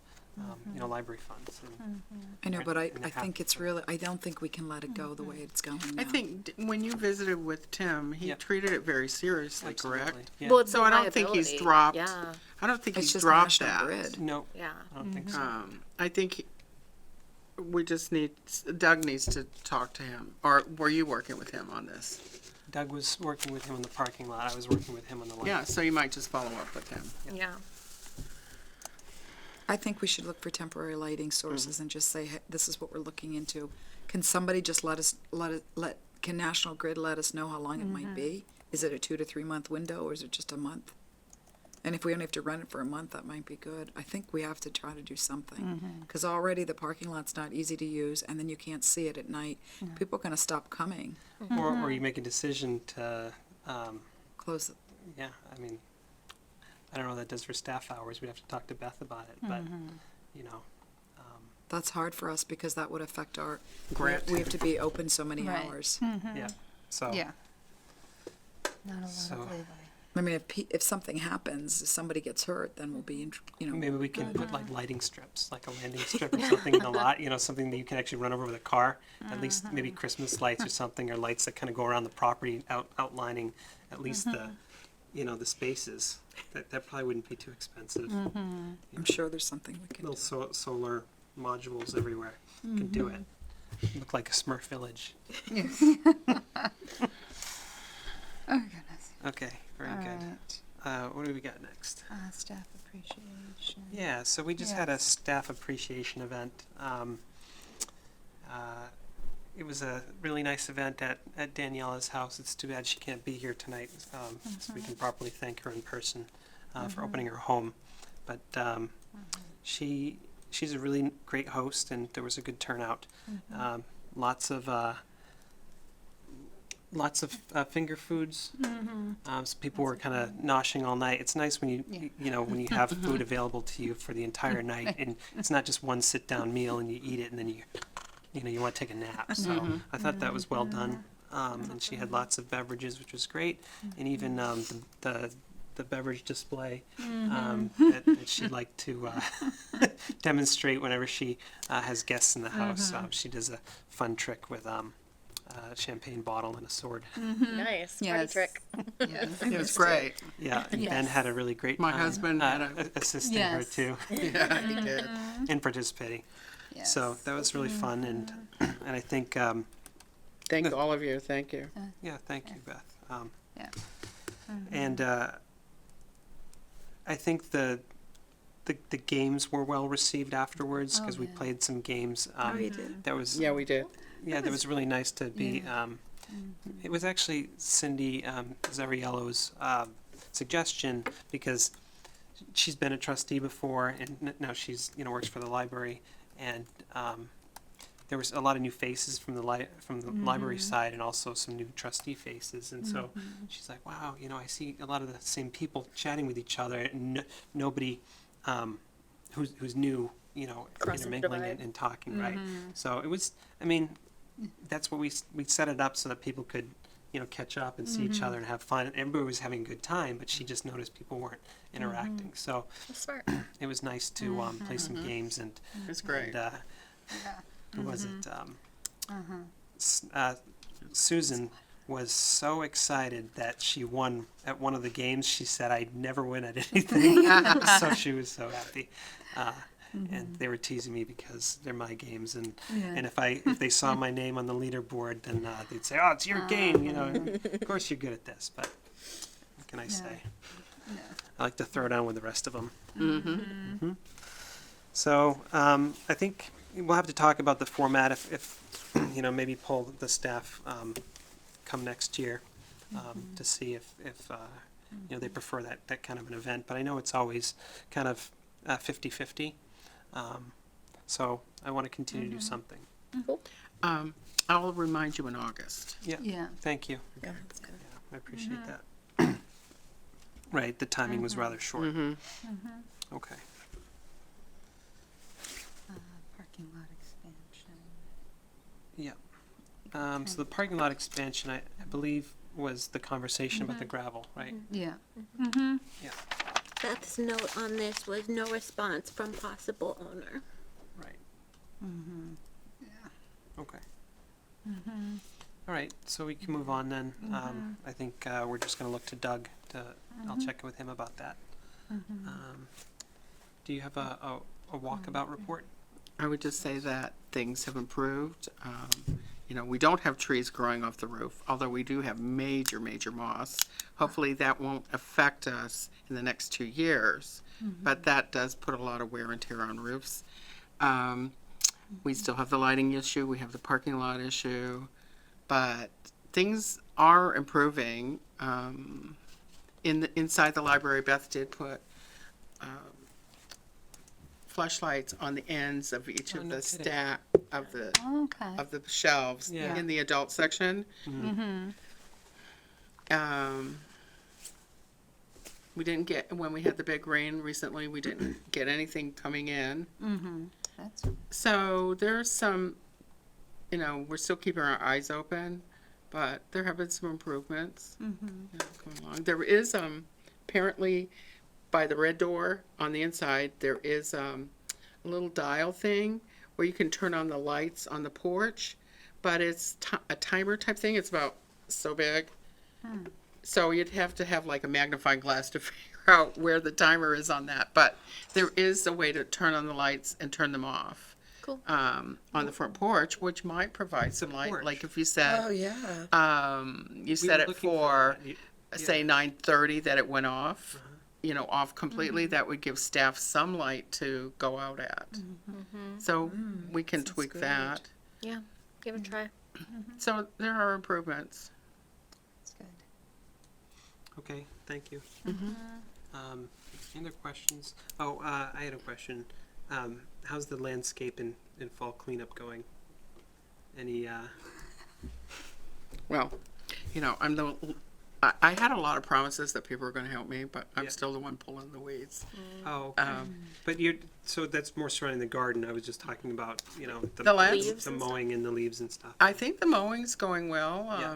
Speaker 1: library funds. And
Speaker 4: I know, but I
Speaker 1: And they
Speaker 4: think
Speaker 1: have
Speaker 4: it's
Speaker 1: to.
Speaker 4: really, I don't think we can let it go the way it's going now.
Speaker 5: I think when you visited with Tim, he
Speaker 1: Yep.
Speaker 5: treated it very seriously,
Speaker 1: absolutely,
Speaker 5: correct?
Speaker 1: yeah.
Speaker 6: Well, it's
Speaker 5: So I don't think he's
Speaker 6: liability.
Speaker 5: dropped-
Speaker 6: Yeah,
Speaker 5: I don't think
Speaker 4: It's
Speaker 5: he's
Speaker 4: just
Speaker 5: dropped
Speaker 4: National
Speaker 5: that.
Speaker 4: Grid.
Speaker 1: No,
Speaker 6: yeah.
Speaker 1: I don't think so.
Speaker 5: I think we just need, Doug needs to talk to him. Or were you working with him on this?
Speaker 1: Doug was working with him in the parking lot. I was working with him on the light.
Speaker 5: Yeah, so you might just follow up with him.
Speaker 6: Yeah.
Speaker 4: I think we should look for temporary lighting sources and just say, hey, this is what we're looking into. Can somebody just can National Grid let us know how long it might be? Is it a 2 to 3 month window or is it just a month? And if we only have to run it for a month, that might be good. I think we have to try to do something. Because already the parking lot's not easy to use and then you can't see it at night. People are going to stop coming.
Speaker 1: Or you make a decision to,
Speaker 4: Close it.
Speaker 1: yeah, I mean, I don't know what that does for staff hours. We'd have to talk to Beth about it, but,
Speaker 4: That's hard for us because that would affect our,
Speaker 5: Grant.
Speaker 4: we have to be open so many
Speaker 2: Right.
Speaker 4: hours.
Speaker 1: yeah. So,
Speaker 2: Yeah. Not a lot
Speaker 1: So-
Speaker 2: of leeway.
Speaker 4: I mean, if something happens, if somebody gets hurt, then we'll be,
Speaker 1: maybe we can put like lighting strips, like a landing strip or something in the lot, something that you can actually run over with a car. At least maybe Christmas lights or something, or lights that kind of go around the property, outlining at least the spaces. That probably wouldn't be too expensive.
Speaker 4: I'm sure there's something we can do.
Speaker 1: Little solar modules everywhere can do it. Look like a Smurf village.
Speaker 2: Oh, goodness.
Speaker 1: Okay, very good.
Speaker 2: Alright.
Speaker 1: What do we got next?
Speaker 2: Staff appreciation.
Speaker 1: Yeah, so we just had a
Speaker 2: Yes.
Speaker 1: staff appreciation event. It was a really nice event at Daniela's house. It's too bad she can't be here tonight, so we can properly thank her in person for opening her home. But she's a really great host, and there was a good turnout. Lots of finger foods. So people were kind of noshing all night. It's nice when when you have food available to you for the entire night, and it's not just one sit down meal and you eat it and then you want to take a nap. So I thought that was well done. And she had lots of beverages, which was great, and even the beverage display that she liked to demonstrate whenever she has guests in the house. She does a fun trick with a champagne bottle and a sword.
Speaker 6: Nice. Party
Speaker 2: Yes.
Speaker 6: trick.
Speaker 2: Yes.
Speaker 5: It was great.
Speaker 1: Yeah, and Ben
Speaker 2: Yes.
Speaker 1: had a really great
Speaker 5: My
Speaker 1: time,
Speaker 5: husband had
Speaker 1: assisting
Speaker 2: Yes.
Speaker 1: her too
Speaker 5: Yeah, he did.
Speaker 1: in participating.
Speaker 2: Yes.
Speaker 1: So that was really fun, and I think
Speaker 5: Thank all of you. Thank you.
Speaker 1: yeah, thank you, Beth.
Speaker 2: Yeah.
Speaker 1: And I think the games were well received afterwards because we
Speaker 2: yeah.
Speaker 1: played some games.
Speaker 4: you did?
Speaker 1: That was
Speaker 5: Yeah, we did.
Speaker 1: that was really nice to be. It was actually Cindy Zariello's suggestion because she's been a trustee before and now she's works for the library, and there was a lot of new faces from the library side and also some new trustee faces, and so she's like, wow, I see a lot of the same people chatting with each other, and nobody who's new,
Speaker 6: Crossing the
Speaker 1: intermingling
Speaker 6: divide.
Speaker 1: and talking, right? So it was, that's what we set it up so that people could, catch up and see each other and have fun. Everybody was having a good time, but she just noticed people weren't interacting. So
Speaker 6: That's smart.
Speaker 1: it was nice to play some games and
Speaker 5: It was great.
Speaker 1: and, who was it? Susan was so excited that she won at one of the games. She said, "I'd never win at anything," so she was so happy. and they were teasing me because they're my games, and
Speaker 2: Yeah.
Speaker 1: and if they saw my name on the leaderboard, then they'd say, "Oh, it's your game," you know. Of course, you're good at this, but what can I say? I like to throw down with the rest of them.
Speaker 5: Mm-hmm.
Speaker 1: So I think we'll have to talk about the format if you know, maybe pull the staff come next year to see if you know, they prefer that kind of an event. But I know it's always kind of 50-50. So I want to continue to do something.
Speaker 5: I'll remind you in August.
Speaker 2: Yeah.
Speaker 1: Thank you.
Speaker 6: Yeah, that's good.
Speaker 1: I appreciate that. Right, the timing was rather short.
Speaker 5: Mm-hmm.
Speaker 1: Okay.
Speaker 2: Parking lot expansion.
Speaker 1: Yeah. So the parking lot expansion, I believe, was the conversation about the gravel, right?
Speaker 2: Yeah.
Speaker 3: Beth's note on this was no response from possible owner.
Speaker 1: Right.
Speaker 2: Yeah.
Speaker 1: Okay. All right, so we can move on then. I think we're just going to look to Doug. I'll check in with him about that. Do you have a walkabout report?
Speaker 5: I would just say that things have improved. You know, we don't have trees growing off the roof, although we do have major, major moss. Hopefully that won't affect us in the next 2 years, but that does put a lot of wear and tear on roofs. We still have the lighting issue, we have the parking lot issue, but things are improving. Inside the library, Beth did put flashlights on the ends of each of
Speaker 1: no
Speaker 5: the
Speaker 1: kidding.
Speaker 5: stack of the
Speaker 2: Okay.
Speaker 5: of the shelves
Speaker 1: Yeah.
Speaker 5: in the adult section. We didn't get, when we had the big rain recently, we didn't get anything coming in.
Speaker 2: That's
Speaker 5: So there's some, you know, we're still keeping our eyes open, but there have been some improvements going along. There is apparently by the red door on the inside, there is a little dial thing where you can turn on the lights on the porch, but it's a timer type thing. It's about so big. So you'd have to have like a magnifying glass to figure out where the timer is on that. But there is a way to turn on the lights and turn them off.
Speaker 6: Cool.
Speaker 5: On the front porch, which might provide some light.
Speaker 1: porch.
Speaker 5: Like if you set,
Speaker 4: yeah.
Speaker 5: you
Speaker 1: We
Speaker 5: set
Speaker 1: were
Speaker 5: it
Speaker 1: looking
Speaker 5: for,
Speaker 1: that.
Speaker 5: say 9:30 that it went off, you know, off completely. That would give staff some light to go out at. So we can
Speaker 4: sounds
Speaker 5: tweak
Speaker 4: good.
Speaker 5: that.
Speaker 6: Yeah, give it a try.
Speaker 5: So there are improvements.
Speaker 2: good.
Speaker 1: Okay, thank you. Any other questions? Oh, I had a question. How's the landscape and fall cleanup going? Any,
Speaker 5: Well, you know, I had a lot of promises that people were going to help me, but I'm
Speaker 1: Yeah.
Speaker 5: still the one pulling the weeds.
Speaker 1: oh, okay.
Speaker 5: Um,
Speaker 1: But so that's more surrounding the garden. I was just talking about, you know,
Speaker 5: The lands-
Speaker 3: Leaves
Speaker 1: the
Speaker 3: and
Speaker 1: mowing and the leaves and stuff.
Speaker 5: I think the mowing's going well.
Speaker 1: Yeah.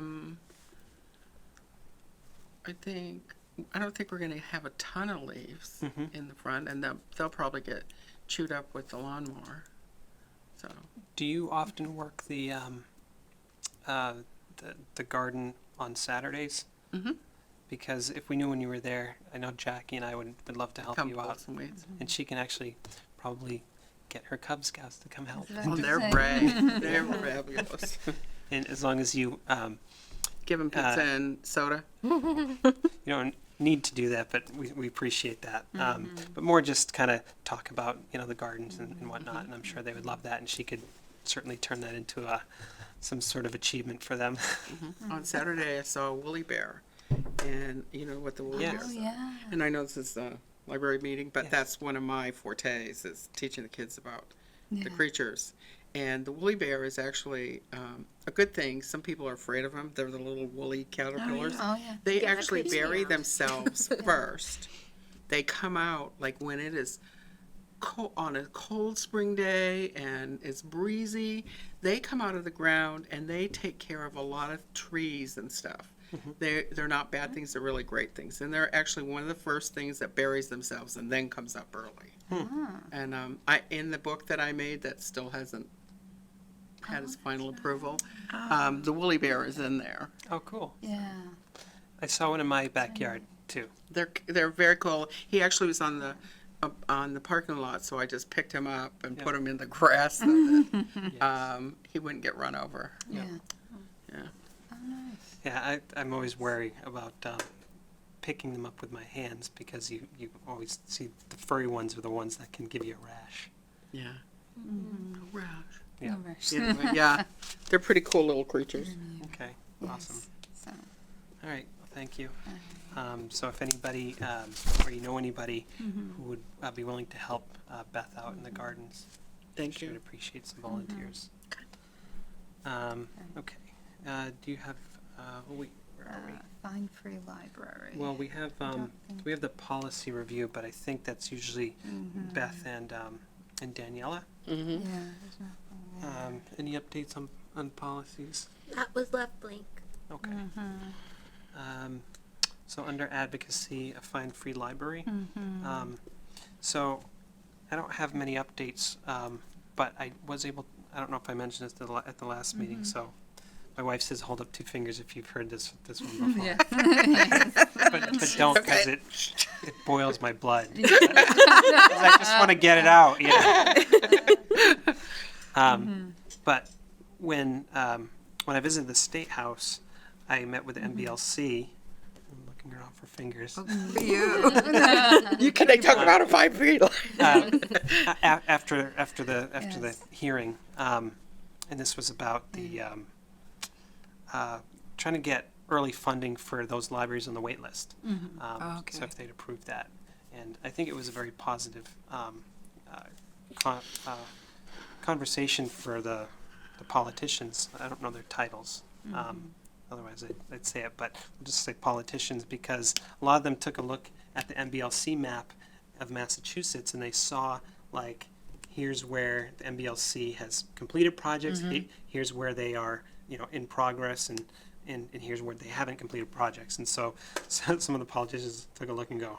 Speaker 5: I don't think we're going to have a ton of leaves
Speaker 1: Mhm.
Speaker 5: in the front, and they'll probably get chewed up with the lawnmower. So
Speaker 1: Do you often work the garden on Saturdays?
Speaker 5: Mhm.
Speaker 1: Because if we knew when you were there, I know Jackie and I would love to help
Speaker 5: come
Speaker 1: you
Speaker 5: pull
Speaker 1: out,
Speaker 5: some weeds.
Speaker 1: and she can actually probably get her Cub Scouts to come help.
Speaker 2: That's
Speaker 5: Oh,
Speaker 2: what
Speaker 5: they're
Speaker 2: I'm
Speaker 5: great. They're fabulous.
Speaker 1: And as long as you
Speaker 5: Give them pizza and soda.
Speaker 1: you don't need to do that, but we appreciate that. But more just kind of talk about, you know, the gardens and whatnot, and I'm sure they would love that, and she could certainly turn that into some sort of achievement for them.
Speaker 5: On Saturday, I saw a woolly bear, and you know what the woolly
Speaker 1: Yes.
Speaker 5: bear
Speaker 2: Oh,
Speaker 5: is.
Speaker 2: yeah.
Speaker 5: And I know this is a library meeting, but
Speaker 1: Yes.
Speaker 5: that's one of my fortes is teaching the kids about the
Speaker 2: Yeah.
Speaker 5: creatures. And the woolly bear is actually a good thing. Some people are afraid of them. They're the little woolly caterpillars.
Speaker 2: Oh, yeah.
Speaker 5: They
Speaker 6: Yeah, that
Speaker 5: actually
Speaker 6: creeps me
Speaker 5: bury
Speaker 6: out.
Speaker 5: themselves first. They come out like when it is cold, on a cold spring day and it's breezy. They come out of the ground and they take care of a lot of trees and stuff. They're not bad things. They're really great things. And they're actually one of the first things that buries themselves and then comes up early. And I in the book that I made that still hasn't had its final approval, the woolly bear is in there.
Speaker 1: Oh, cool.
Speaker 2: Yeah.
Speaker 1: I saw one in my backyard too.
Speaker 5: They're very cool. He actually was on the up on the parking lot, so I just picked him up and put him in the grass so that he wouldn't get run over.
Speaker 2: Yeah.
Speaker 5: Yeah.
Speaker 2: Oh, nice.
Speaker 1: Yeah, I'm always wary about picking them up with my hands because you always see the furry ones are the ones that can give you a rash.
Speaker 5: Yeah.
Speaker 2: Mm-hmm.
Speaker 5: Oh, rash.
Speaker 1: Yeah.
Speaker 2: No rush.
Speaker 5: Anyway, yeah, they're pretty cool little creatures.
Speaker 1: Okay, awesome.
Speaker 2: So,
Speaker 1: All right, well, thank you. So if anybody, or you know anybody who would be willing to help Beth out in the gardens,
Speaker 5: Thank
Speaker 1: sure would
Speaker 5: you.
Speaker 1: appreciate some volunteers. Okay, do you have, where are we?
Speaker 2: Fine Free Library.
Speaker 1: Well, we have the policy review, but I think that's usually Beth and Daniela.
Speaker 5: Mm-hmm.
Speaker 2: Yeah, there's nothing there.
Speaker 1: Any updates on policies?
Speaker 3: That was left blank.
Speaker 1: Okay. So under advocacy, a fine free library. So I don't have many updates, but I was able, I don't know if I mentioned this at the last meeting, so my wife says hold up 2 fingers if you've heard this one before.
Speaker 2: Yeah.
Speaker 1: But don't, because it boils my blood. 'Cause I just want to get it out, you know. But when I visited the State House, I met with the MBLC. I'm looking around for fingers.
Speaker 5: You can talk about a 5 feet.
Speaker 1: After the
Speaker 2: Yes.
Speaker 1: hearing, and this was about the trying to get early funding for those libraries on the wait list.
Speaker 4: Okay.
Speaker 1: So if they'd approve that, and I think it was a very positive conversation for the politicians. I don't know their titles. Otherwise, I'd say it, but I'll just say politicians because a lot of them took a look at the MBLC map of Massachusetts and they saw, like, here's where the MBLC has completed projects, here's where they are, in progress, and here's where they haven't completed projects. And so some of the politicians took a look and go,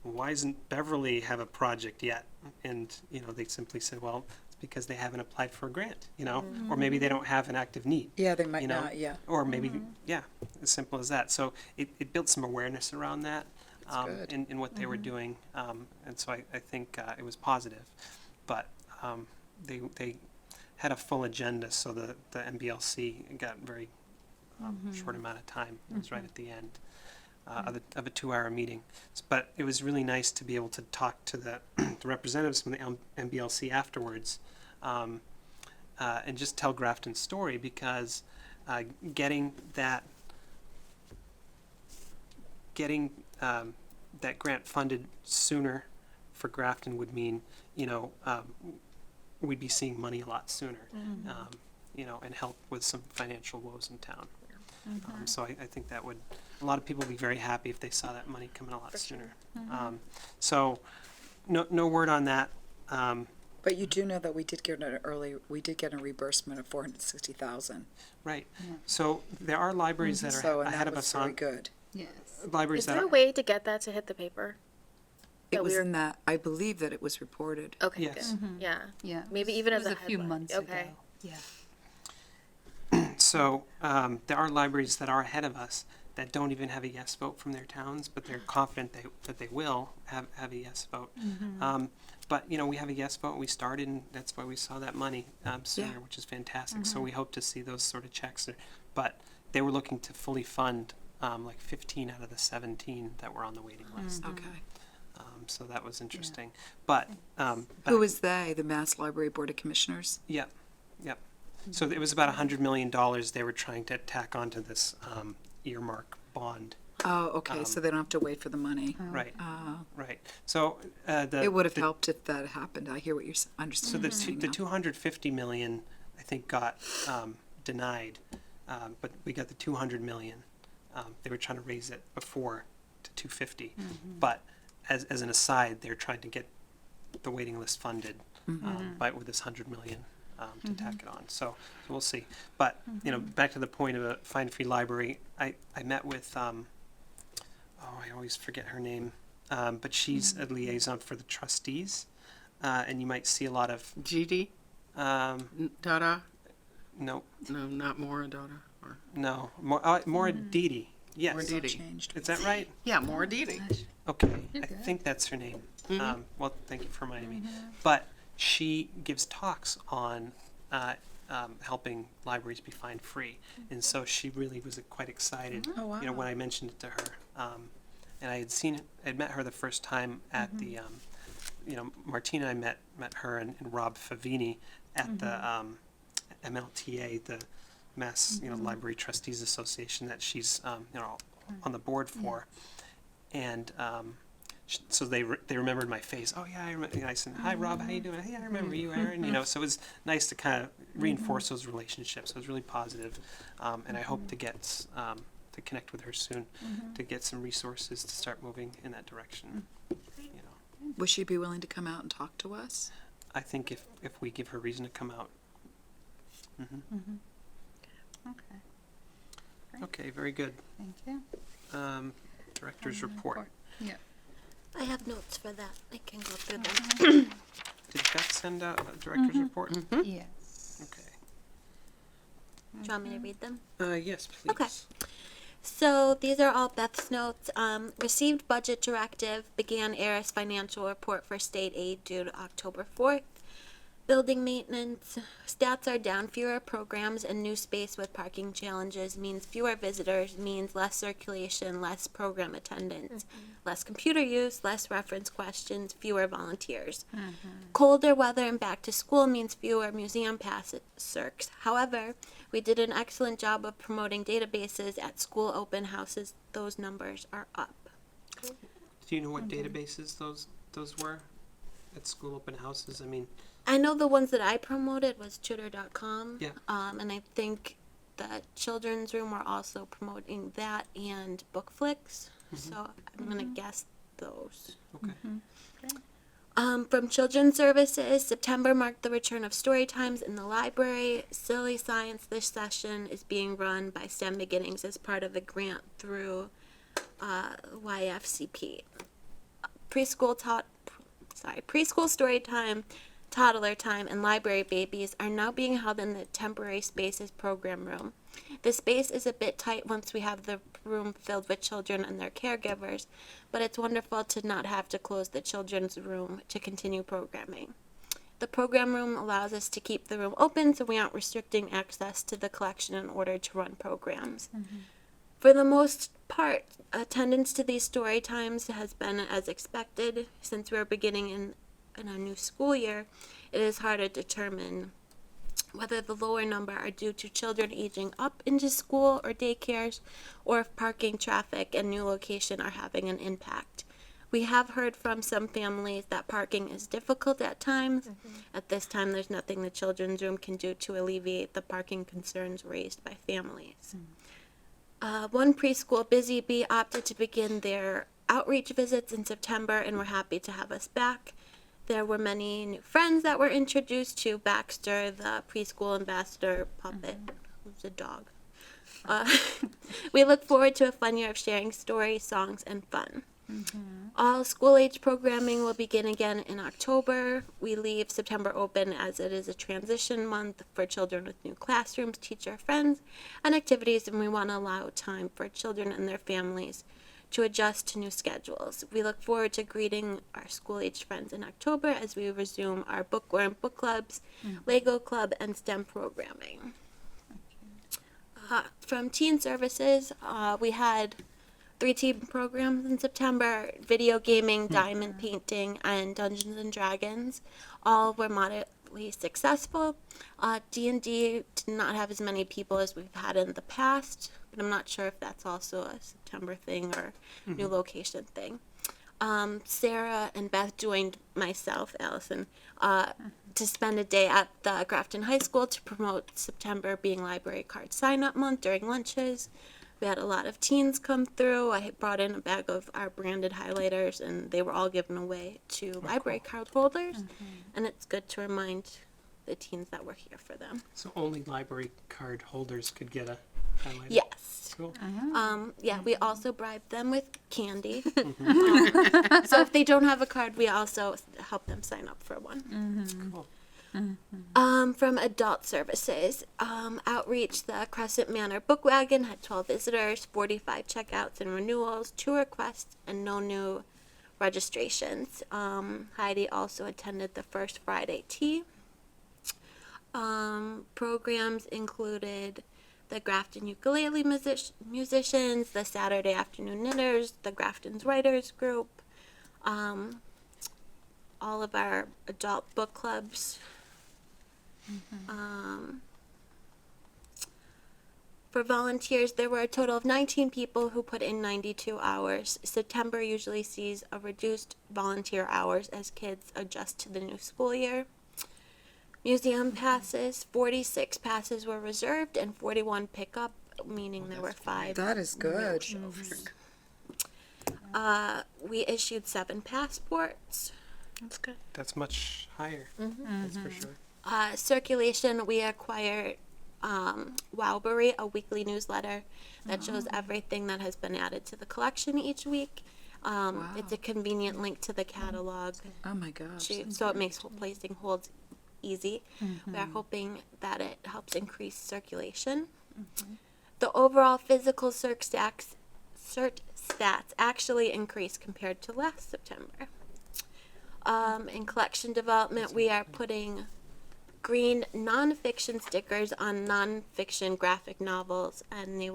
Speaker 1: why doesn't Beverly have a project yet? And, they simply said, well, it's because they haven't applied for a grant, or maybe they don't have an active need.
Speaker 4: Yeah, they might
Speaker 1: you know,
Speaker 4: not, yeah.
Speaker 1: Or maybe, yeah, as simple as that. So it built some awareness around that
Speaker 4: good.
Speaker 1: in what they were doing. And so I think it was positive. But they had a full agenda, so the MBLC got very short amount of time. It was right at the end of a 2-hour meeting. But it was really nice to be able to talk to the representatives from the MBLC afterwards and just tell Grafton's story because getting that grant funded sooner for Grafton would mean, we'd be seeing money a lot sooner, and help with some financial woes in town. So I think that would, a lot of people would be very happy if they saw that money coming a lot sooner. So no word on that.
Speaker 4: But you do know that we did get a reimbursement of 460,000.
Speaker 1: Right. So there are libraries that are
Speaker 4: So, and
Speaker 1: ahead
Speaker 4: that
Speaker 1: of
Speaker 4: was
Speaker 1: us
Speaker 4: very
Speaker 1: on,
Speaker 4: good.
Speaker 2: Yes.
Speaker 1: libraries
Speaker 6: Is
Speaker 1: that
Speaker 6: there a
Speaker 1: are,
Speaker 6: way to get that to hit the paper?
Speaker 4: It
Speaker 6: That
Speaker 4: was
Speaker 6: we were-
Speaker 4: in that, I believe that it was reported.
Speaker 6: Okay,
Speaker 1: Yes.
Speaker 6: good. Yeah.
Speaker 2: Yeah.
Speaker 6: Maybe even
Speaker 2: it
Speaker 6: as
Speaker 2: was
Speaker 6: a
Speaker 2: a few
Speaker 6: headline.
Speaker 2: months
Speaker 6: Okay.
Speaker 2: ago. Yeah.
Speaker 1: so there are libraries that are ahead of us that don't even have a yes vote from their towns, but they're confident that they will have a yes vote. But we have a yes vote. We started, and that's why we saw that money sooner,
Speaker 4: Yeah.
Speaker 1: which is fantastic. So we hope to see those sort of checks. But they were looking to fully fund like 15 out of the 17 that were on the waiting list.
Speaker 4: Okay.
Speaker 1: So that was interesting. But
Speaker 4: Who was they? The Mass Library Board of Commissioners?
Speaker 1: Yep. So it was about $100 million they were trying to tack onto this earmark bond.
Speaker 4: Oh, okay, so they don't have to wait for the money.
Speaker 1: Right.
Speaker 4: Oh.
Speaker 1: Right. So
Speaker 4: It would have helped if that happened. I hear what you're
Speaker 1: So
Speaker 4: understanding.
Speaker 1: the 250 million, I think, got denied, but we got the 200 million. They were trying to raise it before to 250, but as an aside, they're trying to get the waiting list funded with this 100 million to tack it on. So we'll see. But back to the point of a fine free library, I met with I always forget her name, but she's a liaison for the trustees, and you might see a lot of
Speaker 5: GD? Dada?
Speaker 1: no,
Speaker 5: No, not Mora Dada. Or,
Speaker 1: more Aditi. Yes.
Speaker 5: More Aditi.
Speaker 4: Changed.
Speaker 1: Is that right?
Speaker 5: Yeah, Mora Didi.
Speaker 1: Okay,
Speaker 2: You're
Speaker 1: I
Speaker 2: good.
Speaker 1: think that's her name. Well, thank you for reminding me. But she gives talks on helping libraries be fined free, and so she really was quite excited.
Speaker 4: Oh, wow.
Speaker 1: You know, when I mentioned it to her, and I'd met her the first time at the, you know, Martina. I met her and Rob Favini at the MLTA, the Mass, you know, Library Trustees Association that she's, you know, on the board for, and so they remembered my face. Oh yeah, I remember. You know, I said, "Hi Rob, how you doing?" "Hey, I remember you, Aaron." You know, so it was nice to kind of reinforce those relationships. It was really positive, and I hope to get to connect with her soon to get some resources to start moving in that direction. You know,
Speaker 4: Would she be willing to come out and talk to us?
Speaker 1: I think if we give her reason to come out.
Speaker 2: Okay,
Speaker 1: Okay, very good.
Speaker 2: thank you.
Speaker 1: Director's report.
Speaker 2: Yeah.
Speaker 3: I have notes for that. I can go through them.
Speaker 1: Did Beth send out a director's report?
Speaker 2: Yes.
Speaker 1: Okay.
Speaker 3: Do you want me to read them?
Speaker 1: Yes, please.
Speaker 3: Okay. So these are all Beth's notes. Received budget directive, began ARIS financial report for state aid due to October 4th. Building maintenance, stats are down, fewer programs and new space with parking challenges means fewer visitors, means less circulation, less program attendance, less computer use, less reference questions, fewer volunteers. Colder weather and back to school means fewer museum pass circs. However, we did an excellent job of promoting databases at school open houses. Those numbers are up.
Speaker 1: Do you know what databases those were at school open houses? I mean,
Speaker 3: I know the ones that I promoted was Tutor.com.
Speaker 1: Yeah.
Speaker 3: And I think the children's room were also promoting that and Bookflix. So I'm gonna guess those.
Speaker 1: okay.
Speaker 3: From Children's Services, September marked the return of story times in the library. Silly Science this session is being run by STEM Beginnings as part of a grant through YFCP. Preschool story time, toddler time, and library babies are now being held in the temporary spaces program room. The space is a bit tight once we have the room filled with children and their caregivers, but it's wonderful to not have to close the children's room to continue programming. The program room allows us to keep the room open so we aren't restricting access to the collection in order to run programs. For the most part, attendance to these story times has been as expected. Since we're beginning in a new school year, it is hard to determine whether the lower number are due to children aging up into school or daycares, or if parking, traffic, and new location are having an impact. We have heard from some families that parking is difficult at times. At this time, there's nothing the children's room can do to alleviate the parking concerns raised by families. One preschool, Busy Bee, opted to begin their outreach visits in September and were happy to have us back. There were many new friends that were introduced to Baxter, the preschool ambassador puppet, who's a dog. We look forward to a fun year of sharing stories, songs, and fun. All school-age programming will begin again in October. We leave September open as it is a transition month for children with new classrooms, teacher friends, and activities, and we want to allow time for children and their families to adjust to new schedules. We look forward to greeting our school-age friends in October as we resume our bookworm book clubs, Lego club, and STEM programming. From Teen Services, we had 3 teen programs in September: video gaming, diamond painting, and Dungeons and Dragons. All were moderately successful. D&D did not have as many people as we've had in the past, but I'm not sure if that's also a September thing or new location thing. Sarah and Beth joined myself, Allison, to spend a day at the Grafton High School to promote September being Library Card Sign-Up Month during lunches. We had a lot of teens come through. I brought in a bag of our branded highlighters, and they were all given away to library card holders. And it's good to remind the teens that we're here for them.
Speaker 1: So only library card holders could get a highlighter?
Speaker 3: Yes.
Speaker 1: Cool.
Speaker 3: Yeah, we also bribe them with candy. So if they don't have a card, we also help them sign up for one.
Speaker 1: Cool.
Speaker 3: From Adult Services, outreach, the Crescent Manor Book Wagon had 12 visitors, 45 checkouts and renewals, 2 requests, and no new registrations. Heidi also attended the first Friday tea. Programs included the Grafton Ukulele Musicians, the Saturday Afternoon Knitters, the Grafton's Writers Group, all of our adult book clubs. For volunteers, there were a total of 19 people who put in 92 hours. September usually sees a reduced volunteer hours as kids adjust to the new school year. Museum passes, 46 passes were reserved and 41 pickup, meaning there were 5.
Speaker 4: That is good.
Speaker 3: We issued 7 passports.
Speaker 6: That's good.
Speaker 1: That's much higher. That's for sure.
Speaker 3: Circulation, we acquired Wowberry, a weekly newsletter that shows everything that has been added to the collection each week. It's a convenient link to the catalog,
Speaker 4: Oh my gosh.
Speaker 3: so it makes placing holds easy. We are hoping that it helps increase circulation. The overall physical cert stats actually increased compared to last September. In collection development, we are putting green nonfiction stickers on nonfiction graphic novels, and we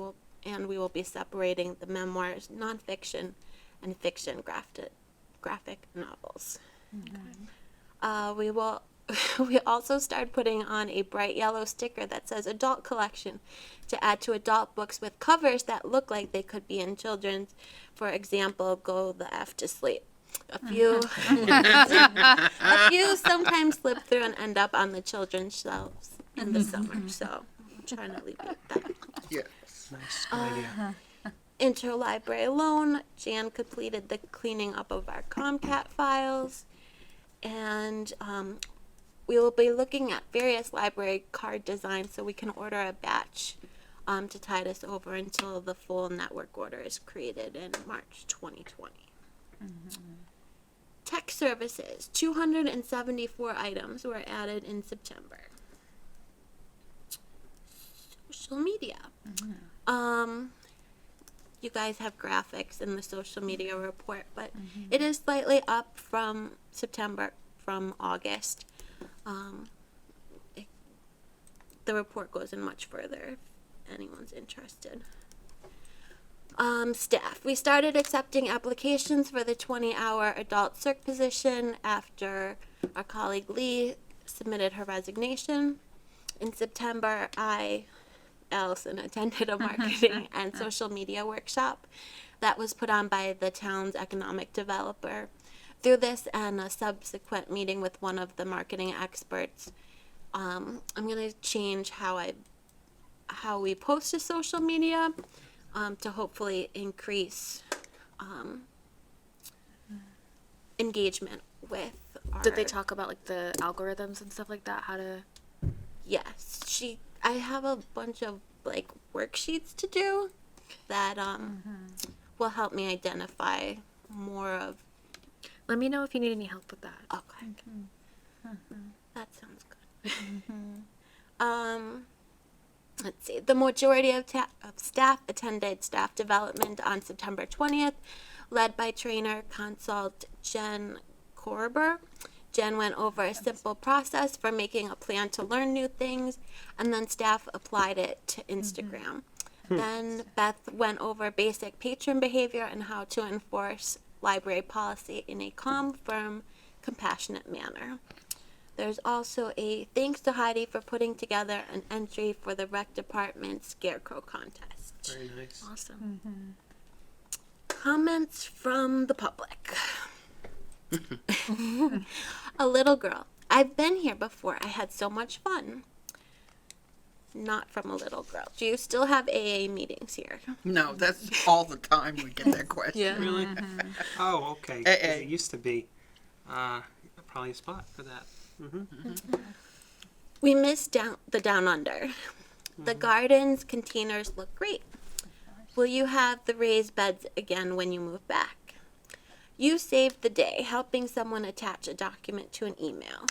Speaker 3: will be separating the memoirs, nonfiction, and fiction graphic novels. We also started putting on a bright yellow sticker that says adult collection to add to adult books with covers that look like they could be in children's. For example, Go the F to Sleep. A few sometimes slip through and end up on the children's shelves in the summer, so I'm trying to alleviate that.
Speaker 5: Yes.
Speaker 1: Nice. Good idea.
Speaker 3: Interlibrary loan, Jan completed the cleaning up of our Comcat files, and we will be looking at various library card designs so we can order a batch to tide us over until the full network order is created in March 2020. Tech services, 274 items were added in September. Social media. You guys have graphics in the social media report, but it is slightly up from September, from August. The report goes in much further if anyone's interested. Staff. We started accepting applications for the 20-hour adult circ position after our colleague Lee submitted her resignation. In September, Allison, attended a marketing and social media workshop that was put on by the town's economic developer. Through this and a subsequent meeting with one of the marketing experts, I'm going to change how we post to social media to hopefully increase engagement with our...
Speaker 6: Did they talk about like the algorithms and stuff like that? How to...
Speaker 3: Yes, I have a bunch of like worksheets to do that will help me identify more of...
Speaker 6: Let me know if you need any help with that.
Speaker 3: Okay. That sounds good. Let's see. The majority of staff attended staff development on September 20th, led by trainer consult Jen Korber. Jen went over a simple process for making a plan to learn new things, and then staff applied it to Instagram. Then Beth went over basic patron behavior and how to enforce library policy in a calm, firm, compassionate manner. There's also a thanks to Heidi for putting together an entry for the rec department scarecrow contest.
Speaker 1: Very nice.
Speaker 6: Awesome.
Speaker 3: Comments from the public. A little girl. I've been here before. I had so much fun. Not from a little girl. Do you still have AA meetings here?
Speaker 5: No, that's all the time we get that question.
Speaker 6: Yeah.
Speaker 1: Really? Oh, okay. 'Cause
Speaker 5: AA.
Speaker 1: It used to be probably a spot for that.
Speaker 3: We miss the Down Under. The gardens containers look great. Will you have the raised beds again when you move back? You saved the day helping someone attach a document to an email.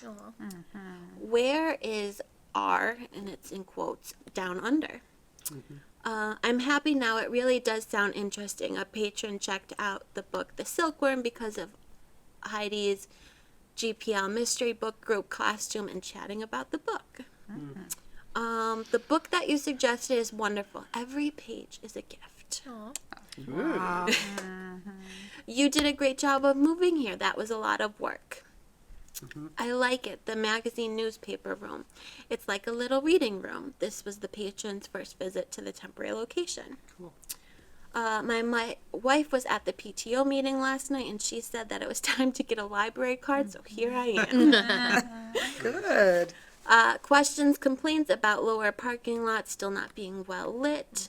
Speaker 3: Where is R, and it's in quotes, Down Under? I'm happy now. It really does sound interesting. A patron checked out the book The Silkworm because of Heidi's GPL mystery book group costume and chatting about the book. The book that you suggested is wonderful. Every page is a gift.
Speaker 4: Wow.
Speaker 3: You did a great job of moving here. That was a lot of work. I like it. The magazine newspaper room. It's like a little reading room. This was the patron's first visit to the temporary location.
Speaker 1: Cool.
Speaker 3: My wife was at the PTO meeting last night, and she said that it was time to get a library card, so here I am.
Speaker 4: Good.
Speaker 3: Questions, complaints about lower parking lots still not being well lit.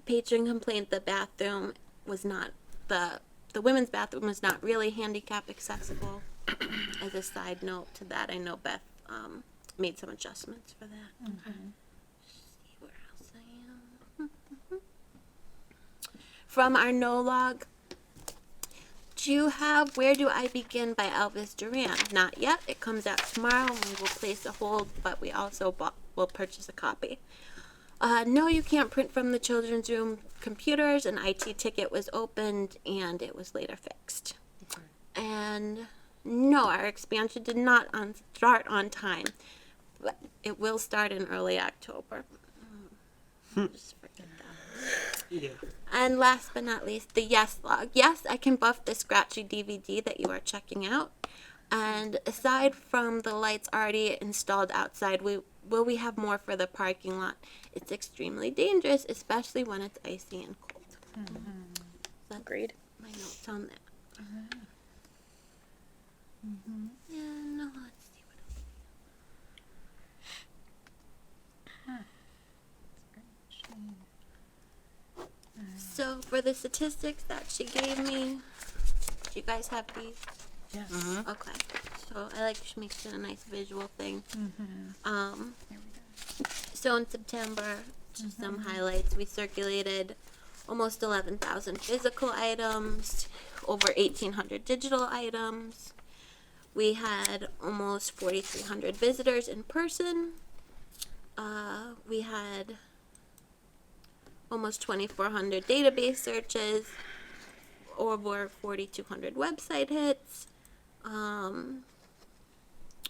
Speaker 3: Patron complained the bathroom was not, the women's bathroom was not really handicap accessible. As a side note to that, I know Beth made some adjustments for that. Okay. See where else I am. From our no log, do you have Where Do I Begin by Elvis Duran? Not yet. It comes out tomorrow and we will place a hold, but we also will purchase a copy. No, you can't print from the children's room computers. An IT ticket was opened and it was later fixed.
Speaker 1: Okay.
Speaker 3: And no, our expansion did not start on time, but it will start in early October. Just forget that.
Speaker 1: Yeah.
Speaker 3: And last but not least, the Yes log. Yes, I can buff the scratchy DVD that you are checking out. And aside from the lights already installed outside, we have more for the parking lot. It's extremely dangerous, especially when it's icy and cold. That's
Speaker 6: Agreed.
Speaker 3: my notes on that. And let's see what else. So for the statistics that she gave me, do you guys have these?
Speaker 2: Yes.
Speaker 3: Okay. So I like she makes it a nice visual thing. So in September, just some highlights. We circulated almost 11,000 physical items, over 1,800 digital items. We had almost 4,300 visitors in person. We had almost 2,400 database searches, over 4,200 website hits,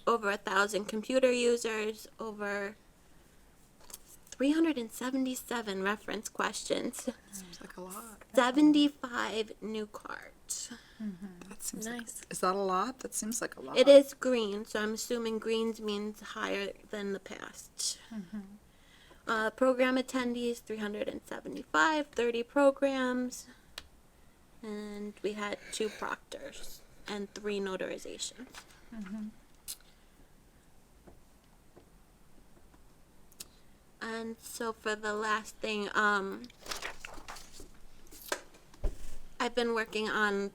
Speaker 3: over 1,000 computer users, over 377 reference questions,
Speaker 4: Seems like a lot.
Speaker 3: 75 new cards.
Speaker 4: That seems
Speaker 6: Nice.
Speaker 4: Is that a lot? That seems like a lot.
Speaker 3: It is green, so I'm assuming greens means higher than the past. Program attendees, 375, 30 programs, and we had 2 proctors and 3 notarizations. And so for the last thing, I've been working on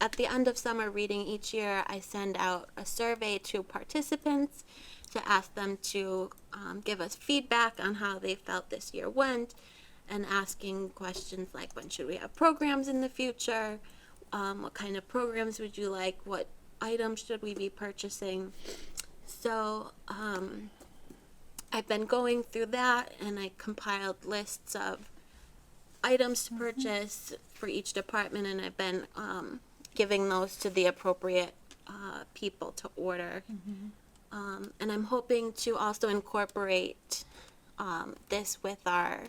Speaker 3: at the end of summer reading each year, I send out a survey to participants to ask them to give us feedback on how they felt this year went, and asking questions like, when should we have programs in the future? What kind of programs would you like? What items should we be purchasing? So I've been going through that, and I compiled lists of items to purchase for each department, and I've been giving those to the appropriate people to order. And I'm hoping to also incorporate this with our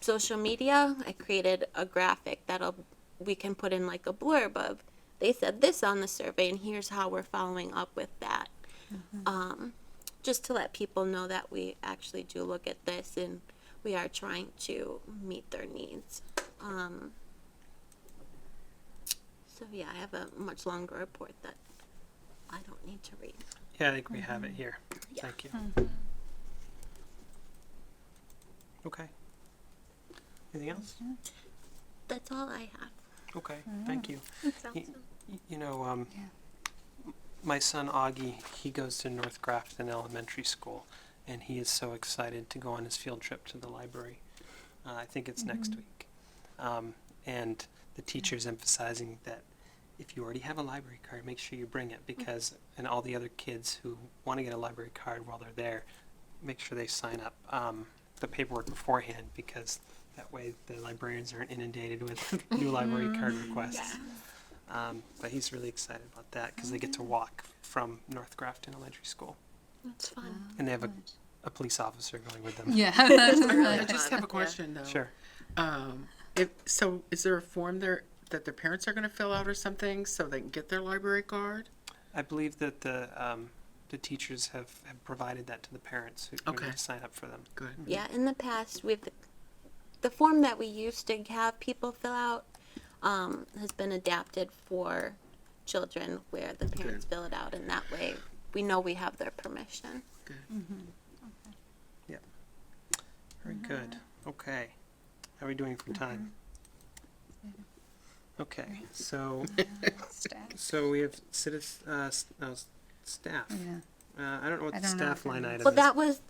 Speaker 3: social media. I created a graphic we can put in like a blurb of, they said this on the survey and here's how we're following up with that. Just to let people know that we actually do look at this and we are trying to meet their needs. So yeah, I have a much longer report that I don't need to read.
Speaker 1: Yeah, I think we have it here.
Speaker 3: Yeah.
Speaker 1: Thank you. Okay. Anything else?
Speaker 3: That's all I have.
Speaker 1: Okay, thank you.
Speaker 6: Sounds
Speaker 1: You know, my son Augie, he goes to North Grafton Elementary School, and he is so excited to go on his field trip to the library. I think it's next week. And the teacher's emphasizing that if you already have a library card, make sure you bring it, because, and all the other kids who want to get a library card while they're there, make sure they sign up the paperwork beforehand, because that way the librarians aren't inundated with new library card requests. But he's really excited about that because they get to walk from North Grafton Elementary School,
Speaker 6: That's fun.
Speaker 1: and they have a police officer going with them.
Speaker 2: Yeah.
Speaker 5: I just have a question though.
Speaker 1: Sure.
Speaker 5: Is there a form there that their parents are going to fill out or something so they can get their library card?
Speaker 1: I believe that the teachers have provided that to the parents who
Speaker 5: Okay.
Speaker 1: need to sign up for them.
Speaker 5: Good.
Speaker 3: Yeah, in the past, the form that we used to have people fill out has been adapted for children where the parents fill it out, and that way we know we have their permission.
Speaker 1: Very good. Okay. How are we doing for time? Okay, so we have staff.
Speaker 2: Yeah.
Speaker 1: I don't know what
Speaker 2: I
Speaker 1: the
Speaker 2: don't know
Speaker 1: staff
Speaker 2: what
Speaker 1: line
Speaker 2: that
Speaker 1: item
Speaker 3: Well,
Speaker 1: is.
Speaker 3: that was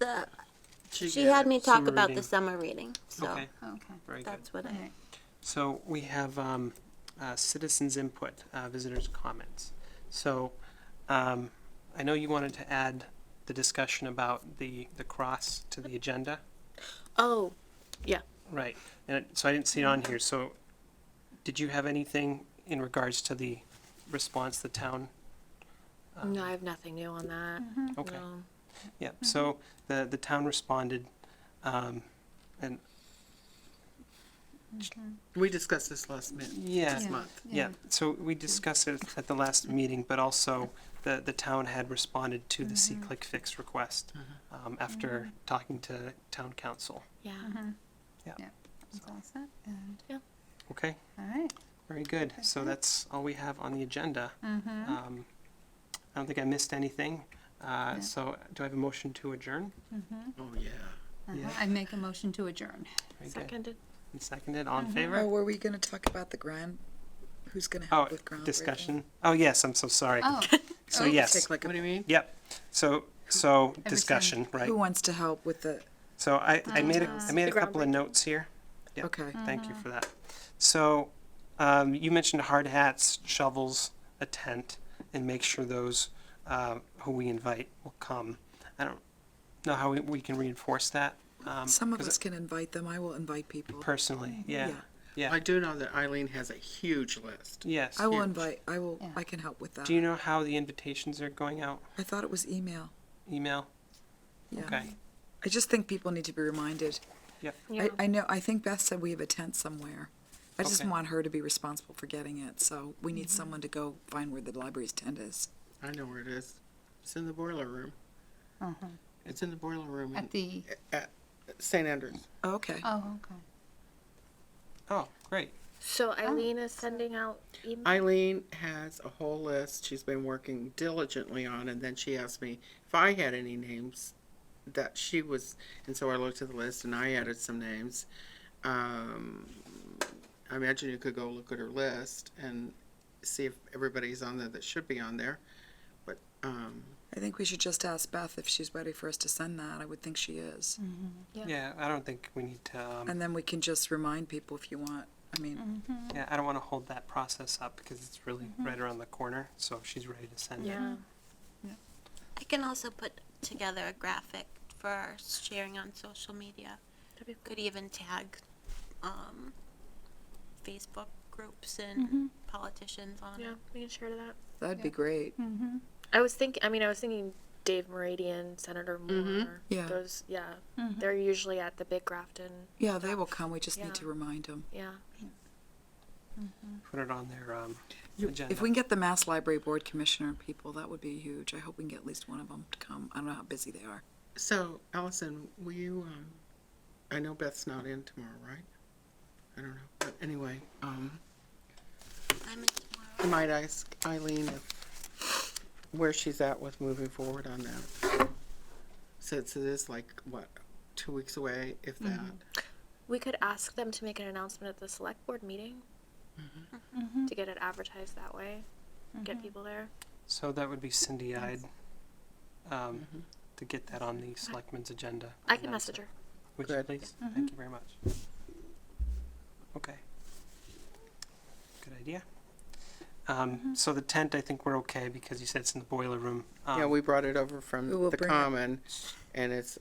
Speaker 3: she had me talk
Speaker 1: Summer
Speaker 3: about
Speaker 1: reading.
Speaker 3: the summer reading, so
Speaker 1: Okay,
Speaker 2: Okay.
Speaker 1: very good.
Speaker 3: that's what I.
Speaker 2: Alright.
Speaker 1: So we have citizens' input, visitors' comments. So I know you wanted to add the discussion about the cross to the agenda.
Speaker 6: Oh,
Speaker 1: Right. So I didn't see it on here. So did you have anything in regards to the response the town?
Speaker 6: no, I have nothing new on that.
Speaker 1: Okay.
Speaker 6: No.
Speaker 1: Yeah. So the town responded, and
Speaker 5: We discussed this last
Speaker 1: yeah,
Speaker 5: month.
Speaker 1: yeah. So we discussed it at the last meeting, but also the town had responded to the C-Click fix request after talking to town council.
Speaker 6: Yeah.
Speaker 2: That's all set. And,
Speaker 1: Okay.
Speaker 2: all right.
Speaker 1: Very good. So that's all we have on the agenda. I don't think I missed anything. So do I have a motion to adjourn?
Speaker 5: Oh, yeah.
Speaker 1: Yeah.
Speaker 2: I make a motion to adjourn.
Speaker 1: Very good.
Speaker 6: Seconded.
Speaker 1: And seconded. All in
Speaker 4: Oh,
Speaker 1: favor?
Speaker 4: were we gonna talk about the who's gonna
Speaker 1: Oh,
Speaker 4: help with groundbreaking?
Speaker 1: discussion. Oh, yes. I'm so sorry.
Speaker 2: Oh,
Speaker 1: So
Speaker 2: oops.
Speaker 1: yes.
Speaker 4: Take like
Speaker 5: What do you mean?
Speaker 1: Yep. So discussion, right?
Speaker 4: Who wants to help with the,
Speaker 1: So I made a
Speaker 6: The
Speaker 1: couple of
Speaker 6: groundbreaking.
Speaker 1: notes here. Yep.
Speaker 4: okay,
Speaker 1: Thank you for that. So you mentioned hard hats, shovels, a tent, and make sure those who we invite will come. I don't know how we can reinforce that.
Speaker 4: some of
Speaker 1: 'cause
Speaker 4: us can invite them, I will invite people.
Speaker 1: personally, yeah, yeah.
Speaker 5: I do know that Eileen has a huge list.
Speaker 1: Yes.
Speaker 4: I will
Speaker 5: huge.
Speaker 4: invite,
Speaker 2: Yeah.
Speaker 4: I can help with that.
Speaker 1: Do you know how the invitations are going out?
Speaker 4: I thought it was email,
Speaker 1: Email?
Speaker 4: yeah.
Speaker 1: Okay.
Speaker 4: I just think people need to be reminded.
Speaker 6: Yeah.
Speaker 4: I think Beth said we have a tent somewhere. I just
Speaker 1: Okay.
Speaker 4: want her to be responsible for getting it, so we need someone to go find where the library's tent is.
Speaker 5: I know where it is. It's in the boiler room.
Speaker 2: Uh-huh.
Speaker 5: It's in the boiler room
Speaker 2: At the,
Speaker 5: at St. Andrews.
Speaker 4: Oh, okay.
Speaker 2: oh, okay.
Speaker 1: Oh, great.
Speaker 6: So Eileen is sending out email.
Speaker 5: Eileen has a whole list she's been working diligently on, and then she asked me if I had any names that she was, and so I looked at the list and I added some names. I imagine you could go look at her list and see if everybody's on there that should be on there. But
Speaker 4: I think we should just ask Beth if she's ready for us to send that. I would think she is.
Speaker 6: Yeah.
Speaker 1: Yeah, I don't think we need to.
Speaker 4: And then we can just remind people if you want. I mean,
Speaker 1: Yeah, I don't want to hold that process up because it's really right around the corner. So if she's ready to send it.
Speaker 6: Yeah.
Speaker 3: I can also put together a graphic for our sharing on social media.
Speaker 6: That'd be
Speaker 3: Could even tag Facebook groups and politicians on
Speaker 6: Yeah,
Speaker 3: it.
Speaker 6: we can share that.
Speaker 4: that'd be great.
Speaker 6: I was thinking Dave Meridian, Senator Moore.
Speaker 4: Yeah.
Speaker 6: Those, yeah. They're usually at the Big Grafton.
Speaker 4: Yeah, they will come. We just
Speaker 6: Yeah.
Speaker 4: need to remind them.
Speaker 6: Yeah.
Speaker 1: Put it on their agenda.
Speaker 4: If we can get the Mass Library Board Commissioner people, that would be huge. I hope we can get at least one of them to come. I don't know how busy they are.
Speaker 5: so, Allison, will you? I know Beth's not in tomorrow, right? I don't know, but anyway,
Speaker 3: I'm in tomorrow.
Speaker 5: I might ask Eileen where she's at with moving forward on that. Since it is like, what, 2 weeks away, if that.
Speaker 6: We could ask them to make an announcement at the select board meeting to get it advertised that way. Get people there.
Speaker 1: So that would be Cindy-eyed to get that on the selectmen's agenda.
Speaker 6: I can message her.
Speaker 1: Would you
Speaker 5: Good.
Speaker 1: please? Thank you very much. Okay. Good idea. So the tent, I think we're okay because you said it's in the boiler room.
Speaker 5: Yeah, we brought it over from
Speaker 4: We will
Speaker 5: the
Speaker 4: bring it.
Speaker 5: common, and it's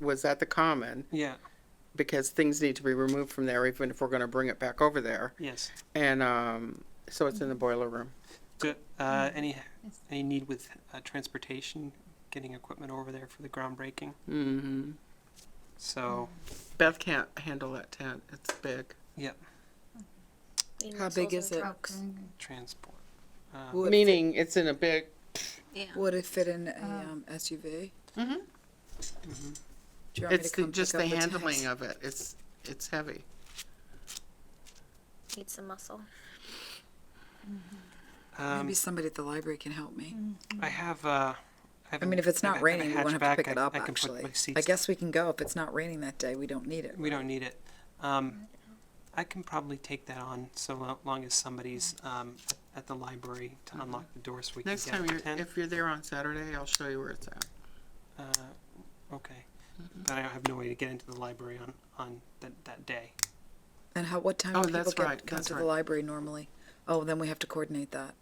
Speaker 5: was at the common,
Speaker 1: Yeah.
Speaker 5: because things need to be removed from there, even if we're gonna bring it back over there.
Speaker 1: Yes.
Speaker 5: And, so it's in the boiler room.
Speaker 1: Do, any need with transportation, getting equipment over there for the groundbreaking?
Speaker 5: Mm-hmm.
Speaker 1: So,
Speaker 5: Beth can't handle that tent. It's big.
Speaker 1: yep,
Speaker 6: Need
Speaker 4: How
Speaker 6: missiles
Speaker 4: big
Speaker 6: and
Speaker 4: is it?
Speaker 6: trucks.
Speaker 1: transport.
Speaker 4: Would
Speaker 5: Meaning it's in a big,
Speaker 3: Yeah.
Speaker 4: Would it fit in a SUV?
Speaker 5: Mhm.
Speaker 4: Do you want me
Speaker 5: it's
Speaker 4: to come
Speaker 5: just
Speaker 4: pick
Speaker 5: the
Speaker 4: up the
Speaker 5: handling
Speaker 4: tanks?
Speaker 5: of it. It's heavy.
Speaker 6: Need some muscle.
Speaker 4: Maybe somebody at the library can help me.
Speaker 1: I have.
Speaker 4: I mean, if it's not raining, we won't have to pick it up,
Speaker 1: I can
Speaker 4: actually.
Speaker 1: put my seats.
Speaker 4: I guess we can go. If it's not raining that day, we don't need it.
Speaker 1: We don't need it. I can probably take that on so long as somebody's at the library to unlock the door so we
Speaker 5: Next
Speaker 1: can
Speaker 5: time,
Speaker 1: get the tent.
Speaker 5: if you're there on Saturday, I'll show you where it's at.
Speaker 1: Okay. But I have no way to get into the library on that day.
Speaker 4: And what time
Speaker 5: Oh,
Speaker 4: do people
Speaker 5: that's
Speaker 4: come
Speaker 5: right, that's
Speaker 4: to the
Speaker 5: right.
Speaker 4: library normally? Oh, then we have to coordinate that.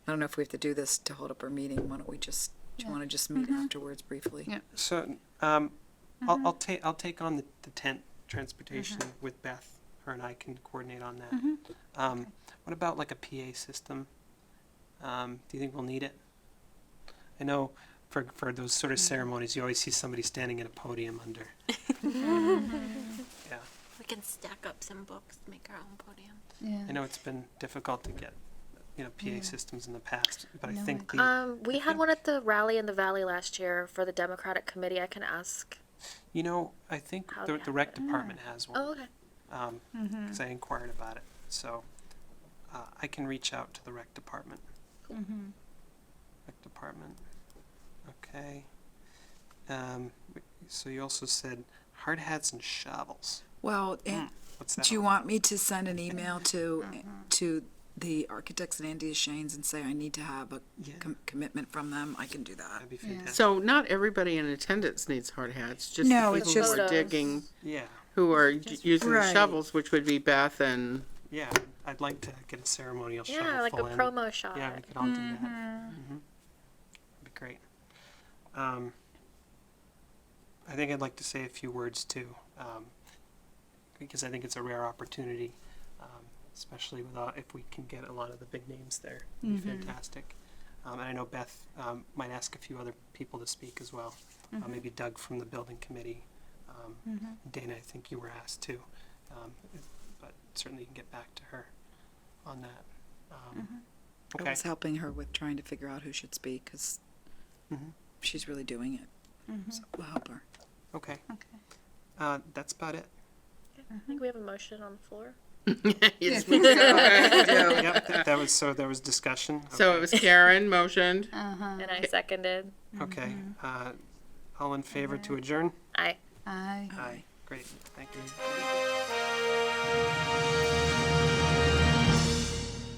Speaker 4: I don't know if we have to do this to hold up our meeting. Why don't we just, do you want to just meet afterwards briefly?
Speaker 2: Yeah.
Speaker 1: So I'll take on the tent transportation with Beth. Her and I can coordinate on that. What about like a PA system? Do you think we'll need it? I know for those sort of ceremonies, you always see somebody standing at a podium under. Yeah,
Speaker 3: We can stack up some books, make our own podium.
Speaker 2: Yeah.
Speaker 1: I know it's been difficult to get PA systems in the past, but I
Speaker 2: No,
Speaker 1: think
Speaker 6: We had one at the rally in the valley last year for the Democratic Committee. I can ask.
Speaker 1: I think
Speaker 6: How
Speaker 1: the
Speaker 6: they
Speaker 1: rec
Speaker 6: have it.
Speaker 1: department has one.
Speaker 6: Oh, okay.
Speaker 1: Because I inquired about it. So I can reach out to the rec department. Rec department. Okay. So you also said hard hats and shovels.
Speaker 4: Well,
Speaker 1: What's that?
Speaker 4: do you
Speaker 1: all
Speaker 4: want me to send an email to the architects at Andy Shane's and say I need to have a
Speaker 1: Yeah.
Speaker 4: commitment from them? I can do that.
Speaker 1: That'd be fantastic.
Speaker 5: So not everybody in attendance needs hard hats. Just
Speaker 4: No,
Speaker 5: the
Speaker 4: it's
Speaker 5: people who
Speaker 6: just-
Speaker 5: are digging,
Speaker 1: Yeah.
Speaker 5: who are using the
Speaker 4: Right.
Speaker 5: shovels, which would be Beth and.
Speaker 1: Yeah. I'd like to get a ceremonial shovel
Speaker 6: Yeah, like a
Speaker 1: full in.
Speaker 6: promo shot.
Speaker 1: Yeah, we could all do that. That'd be great. I think I'd like to say a few words too, because I think it's a rare opportunity, especially if we can get a lot of the big names there. It'd be fantastic. And I know Beth might ask a few other people to speak as well. Maybe Doug from the building committee. Dana, I think you were asked too. But certainly you can get back to her on that.
Speaker 4: I
Speaker 1: Okay.
Speaker 4: was helping her with trying to figure out who should speak because she's really doing it. So we'll help her.
Speaker 1: Okay.
Speaker 2: Okay.
Speaker 1: That's about it.
Speaker 6: I think we have a motion on the floor.
Speaker 5: Yes,
Speaker 1: Yep, that was, so there was discussion.
Speaker 5: So
Speaker 1: Okay.
Speaker 5: it was Karen motioned.
Speaker 6: And I seconded.
Speaker 1: Okay, all in favor to adjourn?
Speaker 6: Aye.
Speaker 2: Aye.
Speaker 1: Aye. Great, thank you.